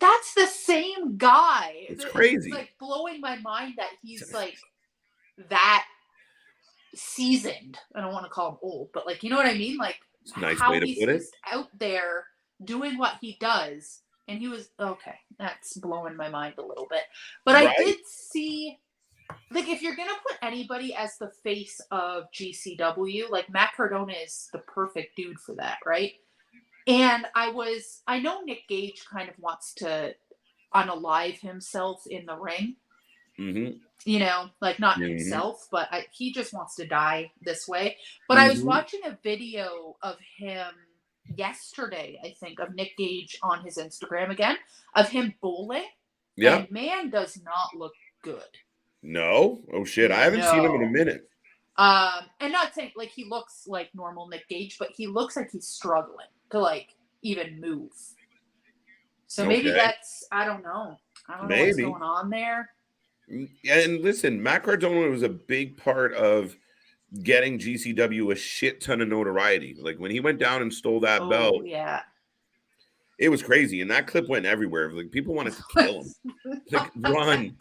That's the same guy. It's crazy. It's like blowing my mind that he's like that seasoned. I don't want to call him old, but like, you know what I mean? Like, it's a nice how way to he's put it. Just out there doing what he does. And he was okay. That's blowing my mind a little bit. But right? I did see, like, if you're gonna put anybody as the face of GCW, like Matt Cardona is the perfect dude for that, right? And I know Nick Gage kind of wants to unalive himself in the ring. Mm-hmm. You know, like not himself, but he just wants to die this way. But I was watching a video of him yesterday, I think, of Nick Gage on his Instagram again, of him bowling. Yeah. And man does not look good. No? Oh shit. I haven't seen him in a minute. And not saying like he looks like normal Nick Gage, but he looks like he's struggling to like even move. So maybe that's, I don't know. I don't know what's going on there. And listen, Matt Cardona was a big part of getting GCW a shit ton of notoriety. Like when he went down and stole that belt, yeah, it was crazy, and that clip went everywhere. Like people wanted to kill him. Like run.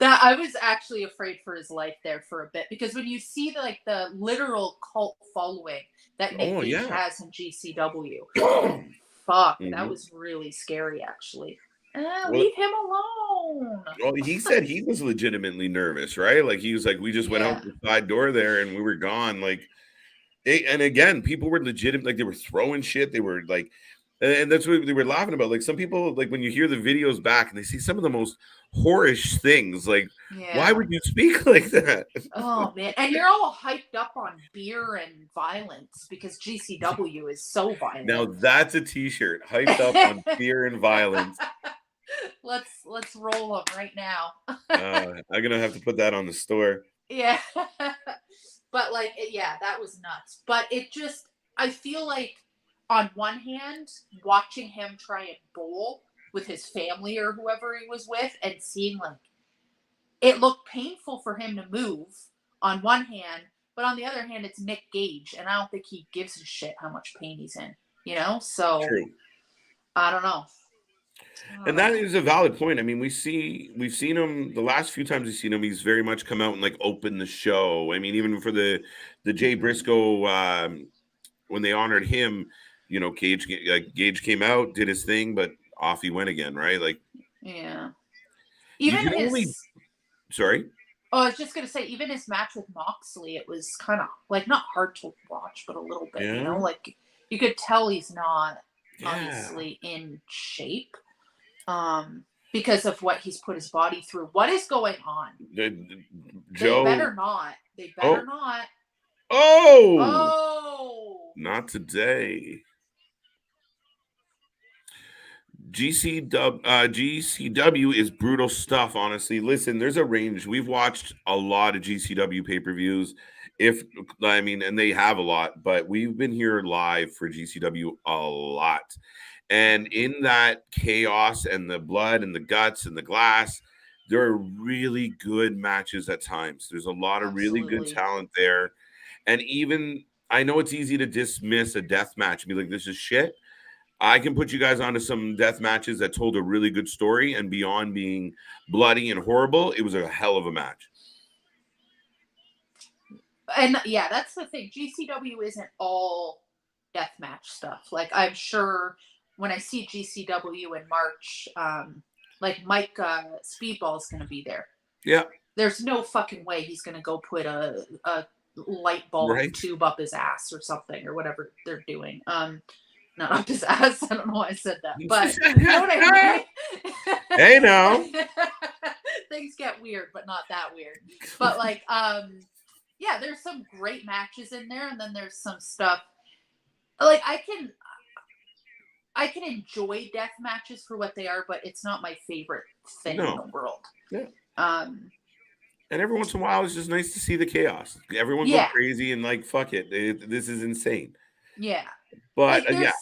That I was actually afraid for his life there for a bit because when you see the literal cult following that Nick Gage has in GCW, fuck, that was really scary actually. Leave him alone. alone. Well, he said he was legitimately nervous, right? Like he was like, we just went out the side door there and we were gone. Like, and again, people were legitimate, like they were throwing shit. They were like, and that's what they were laughing about. Like some people, like when you hear the videos back and they see some of the most whorish things, like why would you speak like that? Oh man, and you're all hyped up on beer and violence because GCW is so violent. Now that's a t-shirt, hyped up on beer and violence. Let's roll them right now. I'm gonna have to put that on the store. Yeah. But like, yeah, that was nuts. But it just, I feel like on one hand, watching him try and bowl with his family or whoever he was with and seeing like, it looked painful for him to move on one hand, but on the other hand, it's Nick Gage, and I don't think he gives a shit how much pain he's in, you know? So, True. I don't know. And that is a valid point. I mean, we've seen him the last few times we've seen him. He's very much come out and like open the show. I mean, even for the Jay Briscoe when they honored him, you know, Gage came out, did his thing, but off he went again, right? Like, yeah. Even his. Sorry. Oh, I was just gonna say, even his match with Moxley, it was kind of like not hard to watch, but a little bit. You know, like you could tell he's not obviously in shape. Because of what he's put his body through. What is going on? Joe, they better not. They better not. Oh, not today. GCW is brutal stuff, honestly. Listen, there's a range. We've watched a lot of GCW pay-per-views. And they have a lot, but we've been here live for GCW a lot. And in that chaos and the blood and the guts and the glass, there are really good matches at times. There's a lot of really good talent there. And even, I know it's easy to dismiss a death match and be like, this is shit. I can put you guys onto some death matches that told a really good story, and beyond being bloody and horrible, it was a hell of a match. And yeah, that's the thing. GCW isn't all death match stuff. Like I'm sure when I see GCW in March, like Mike Speedball's going to be there. Yeah. There's no fucking way he's going to go put a light bulb tube up his ass or something or whatever they're doing. Not up his ass. I don't know why I said that, but you know what I mean? Hey, now. Things get weird, but not that weird. But like, yeah, there's some great matches in there, and then there's some stuff like I can enjoy death matches for what they are, but it's not my favorite thing in the world. Yeah. And every once in a while, it's just nice to see the chaos. Everyone go crazy and like, fuck it. This is insane. Yeah. But like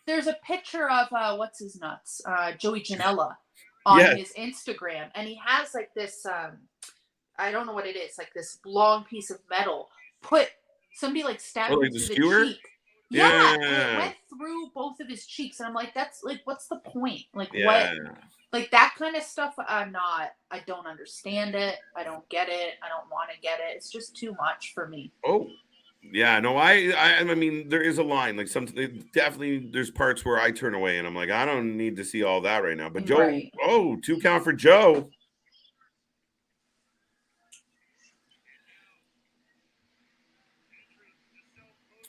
there's a picture of what's his nuts, Joey Janela on his Instagram, and he has like this I don't know what it is, like this long piece of metal. Somebody like stabbed him through the cheek. Yeah, and it went through both of his cheeks, and I'm like, that's like, what's the point? Like what? Like that kind of stuff. I don't understand it. I don't get it. I don't want to get it. It's just too much for me. Oh. Yeah, no, I mean, there is a line. Like definitely there's parts where I turn away and I'm like, I don't need to see all that right now. But Joe, 2 count for Joe.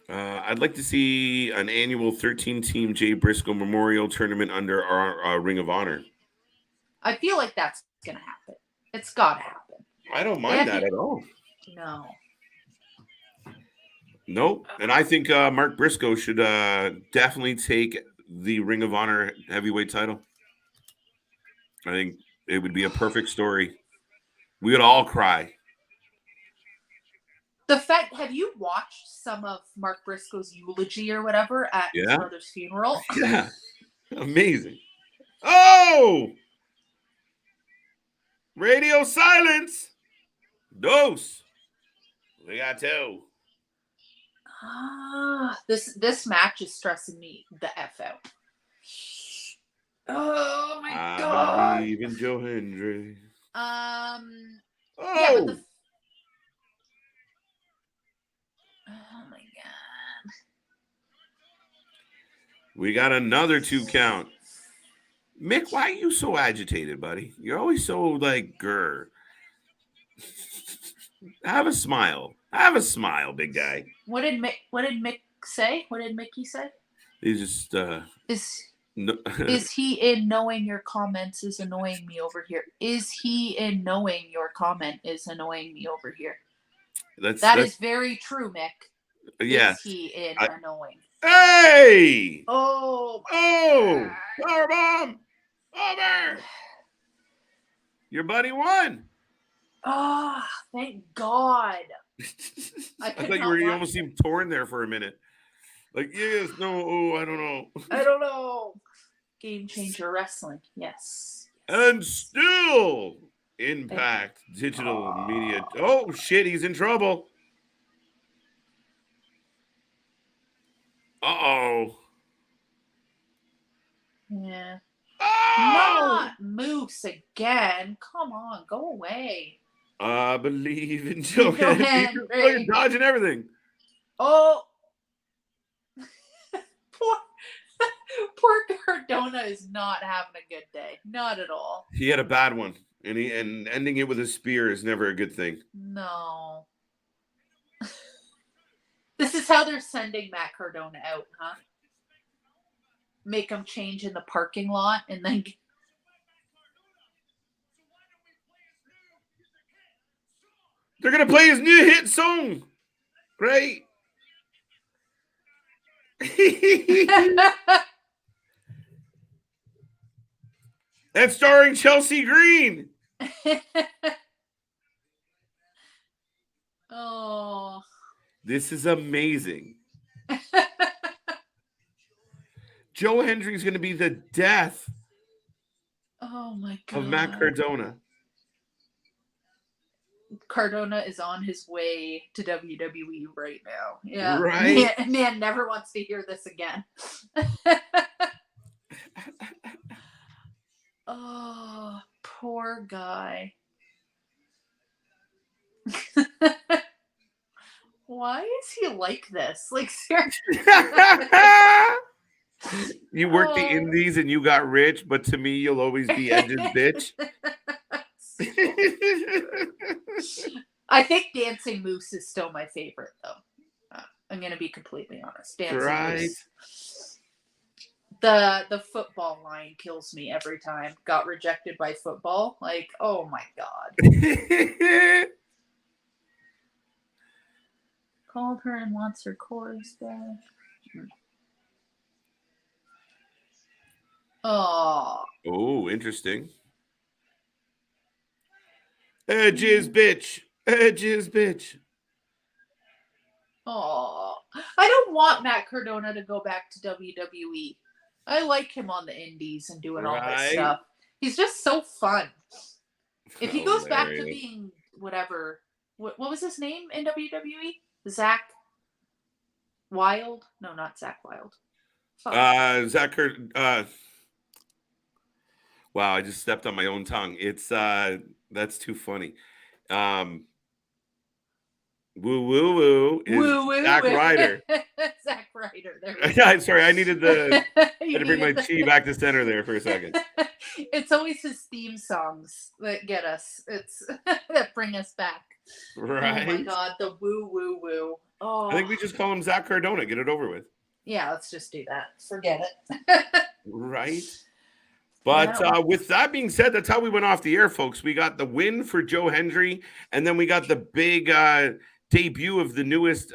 I'd like to see an annual 13-team Jay Briscoe Memorial Tournament under our Ring of Honor. I feel like that's going to happen. It's got to happen. I don't mind that at all. No. Nope. And I think Mark Briscoe should definitely take the Ring of Honor heavyweight title. I think it would be a perfect story. We would all cry. Have you watched some of Mark Briscoe's eulogy or whatever at his brother's funeral? Yeah. Amazing. Oh! Radio silence. Dos. We got 2. This match is stressing me the F out. Oh my god! I believe in Joe Hendry. Yeah, but oh my god! We got another 2 count. Mick, why are you so agitated, buddy? You're always so like grr. Have a smile. Have a smile, big guy. What did Mick say? What did Mickey say? He just Is no, is he in knowing your comments is annoying me over here? Is he in knowing your comment is annoying me over here? That is very true, Mick. yes. Is he in annoying? Hey! Oh! Oh! Power bomb! Over! Your buddy won. Ah, thank God. I thought you almost seemed torn there for a minute. Like, yes, no, oh, I don't know. I don't know. Game changer wrestling, yes. And still, Impact Digital Media. Oh, shit, he's in trouble. Uh-oh. Yeah. Oh! Not Moose again. Come on, go away. I believe in Joe Hendry. Oh, you're dodging everything. Oh. Poor Cardona is not having a good day. Not at all. He had a bad one. And ending it with a spear is never a good thing. No. This is how they're sending Matt Cardona out, huh? Make him change in the parking lot and then... They're going to play his new hit song. Great. And starring Chelsea Green. Oh. This is amazing. Joe Hendry's going to be the death oh my God. of Matt Cardona. Cardona is on his way to WWE right now. Yeah. Right. Man never wants to hear this again. Oh, poor guy. Why is he like this? Like, seriously. You worked the indies and you got rich, but to me, you'll always be Edge's bitch. I think Dancing Moose is still my favorite, though. I'm going to be completely honest. Dancing Moose. The football line kills me every time. Got rejected by football. Like, oh my God. Called her and wants her chorus back. Oh. Oh, interesting. Edge's bitch. Edge's bitch. Oh. I don't want Matt Cardona to go back to WWE. I like him on the indies and doing all this stuff. He's just so fun. If he goes back to being whatever, what was his name in WWE? Zach Wild? No, not Zach Wild. Wow, I just stepped on my own tongue. It's that's too funny. Woo woo woo is Zack Ryder. Zack Ryder. I'm sorry, I needed to bring my chi back to center there for a second. It's always his theme songs that get us. It's that bring us back. Right. Oh my God, the woo woo woo. Oh. I think we just call him Zach Cardona. Get it over with. Yeah, let's just do that. Forget it. Right. But with that being said, that's how we went off the air, folks. We got the win for Joe Hendry, and then we got the big debut of the newest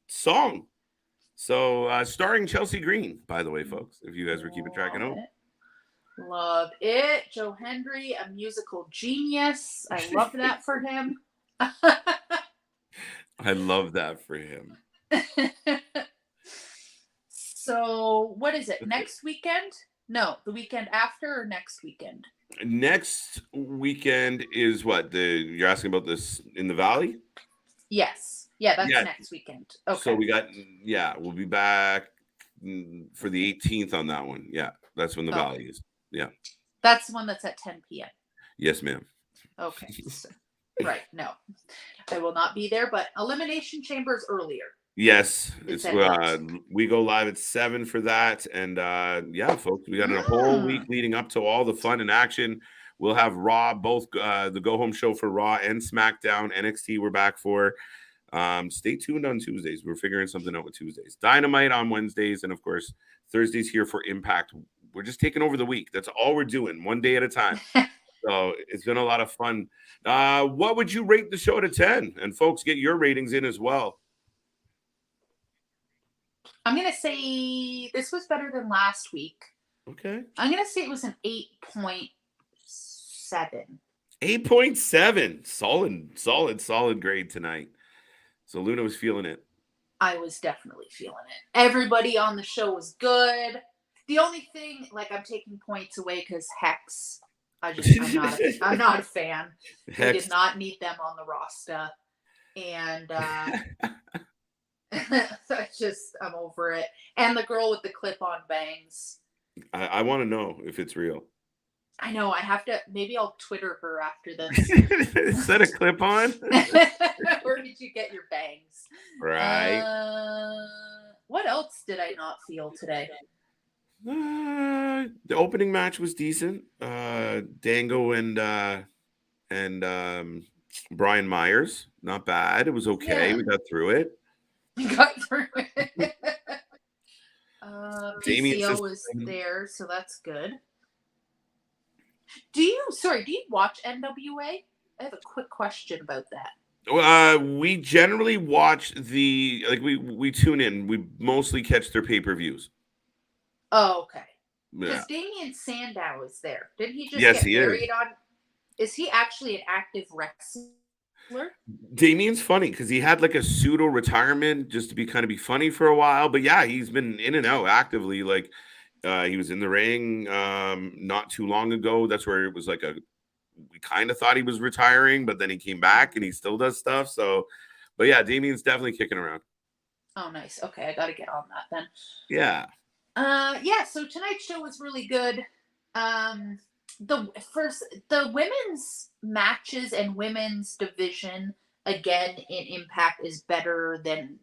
song. So starring Chelsea Green, by the way, folks, if you guys were keeping track at home. Love it. Joe Hendry, a musical genius. I love that for him. I love that for him. So what is it? Next weekend? No, the weekend after or next weekend? Next weekend is what? You're asking about this in the Valley? Yes. Yeah, that's next weekend. Okay. So we'll be back for the 18th on that one. Yeah, that's when the Valley is. Yeah. That's the one that's at 10 p.m. Yes, ma'am. Okay. Right. No, I will not be there, but Elimination Chamber is earlier. Yes, It's it's at 8. we go live at 7 for that, and yeah, folks, we got a whole week leading up to all the fun and action. We'll have Raw, both the Go Home show for Raw and SmackDown. NXT we're back for. Stay tuned on Tuesdays. We're figuring something out with Tuesdays. Dynamite on Wednesdays, and of course Thursdays here for Impact. We're just taking over the week. That's all we're doing, one day at a time. So it's been a lot of fun. What would you rate the show out of 10? And folks, get your ratings in as well. I'm going to say this was better than last week. Okay. I'm going to say it was an 8.7. 8.7. Solid grade tonight. So Luna was feeling it. I was definitely feeling it. Everybody on the show was good. The only thing, like, I'm taking points away because Hex. I'm not a fan. Hex. We did not need them on the roster. And I'm over it. And the girl with the clip-on bangs. I want to know if it's real. I know. I have to. Maybe I'll Twitter her after this. Is that a clip-on? Where did you get your bangs? Right. What else did I not feel today? The opening match was decent. Dango and Brian Myers, not bad. It was okay. Yeah. We got through it. PCO was there, so that's good. Do you watch NWA? I have a quick question about that. We generally watch we tune in. We mostly catch their pay-per-views. Oh, okay. Yeah. Because Damien Sandow is there. Didn't he just get married on? Is he actually an active wrestler? Damien's funny because he had like a pseudo retirement just to be funny for a while. But yeah, he's been in and out actively. Like he was in the ring not too long ago. That's where it was like we kind of thought he was retiring, but then he came back and he still does stuff. So, but yeah, Damien's definitely kicking around. Oh, nice. Okay, I got to get on that then. Yeah. So tonight's show was really good. The women's matches and women's division again in Impact is better than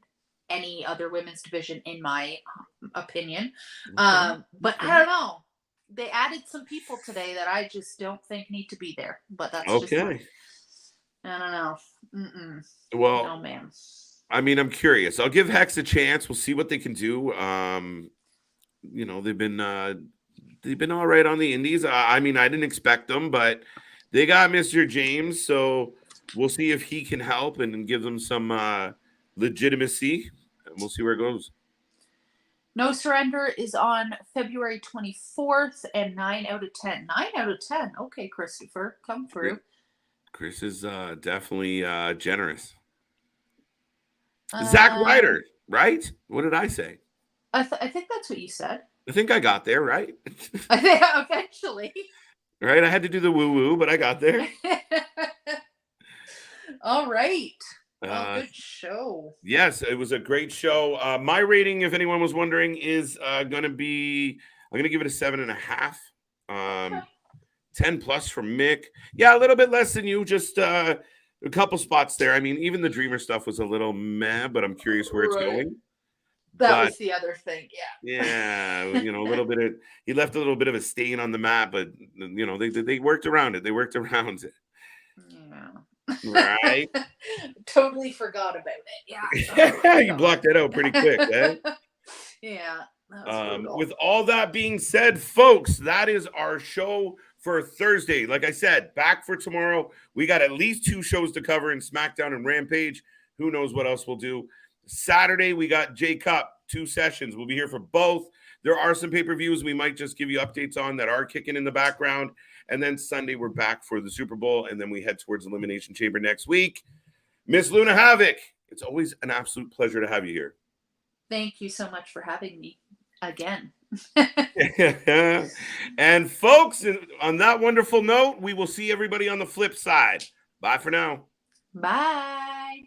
any other women's division in my opinion. Okay. But I don't know. They added some people today that I just don't think need to be there. But that's okay. I don't know. Well, no, man. I mean, I'm curious. I'll give Hex a chance. We'll see what they can do. They've been all right on the indies. I mean, I didn't expect them, but they got Mr. James, so we'll see if he can help and give them some legitimacy, and we'll see where it goes. No Surrender is on February 24th and 9 out of 10. 9 out of 10. Okay, Christopher, come through. Chris is definitely generous. Zack Ryder, right? What did I say? I think that's what you said. I think I got there, right? I think eventually. Right, I had to do the woo-woo, but I got there. All right. Good show. Yes, it was a great show. My rating, if anyone was wondering, is going to be, I'm going to give it a 7.5. 10 plus from Mick. Yeah, a little bit less than you, just a couple spots there. I mean, even the Dreamer stuff was a little meh, but I'm curious where it's going. That was the other thing, yeah. A little bit of, he left a little bit of a stain on the map, but they worked around it. Yeah. Right. Totally forgot about it. Yeah. You blocked that out pretty quick, eh? Yeah. With all that being said, folks, that is our show for Thursday. Like I said, back for tomorrow. We got at least 2 shows to cover in SmackDown and Rampage. Who knows what else we'll do. Saturday, we got J-Cup, 2 sessions. We'll be here for both. There are some pay-per-views we might just give you updates on that are kicking in the background. And then Sunday, we're back for the Super Bowl, and then we head towards Elimination Chamber next week. Miss Luna Havoc, it's always an absolute pleasure to have you here. Thank you so much for having me again. And folks, on that wonderful note, we will see everybody on the flip side. Bye for now. Bye.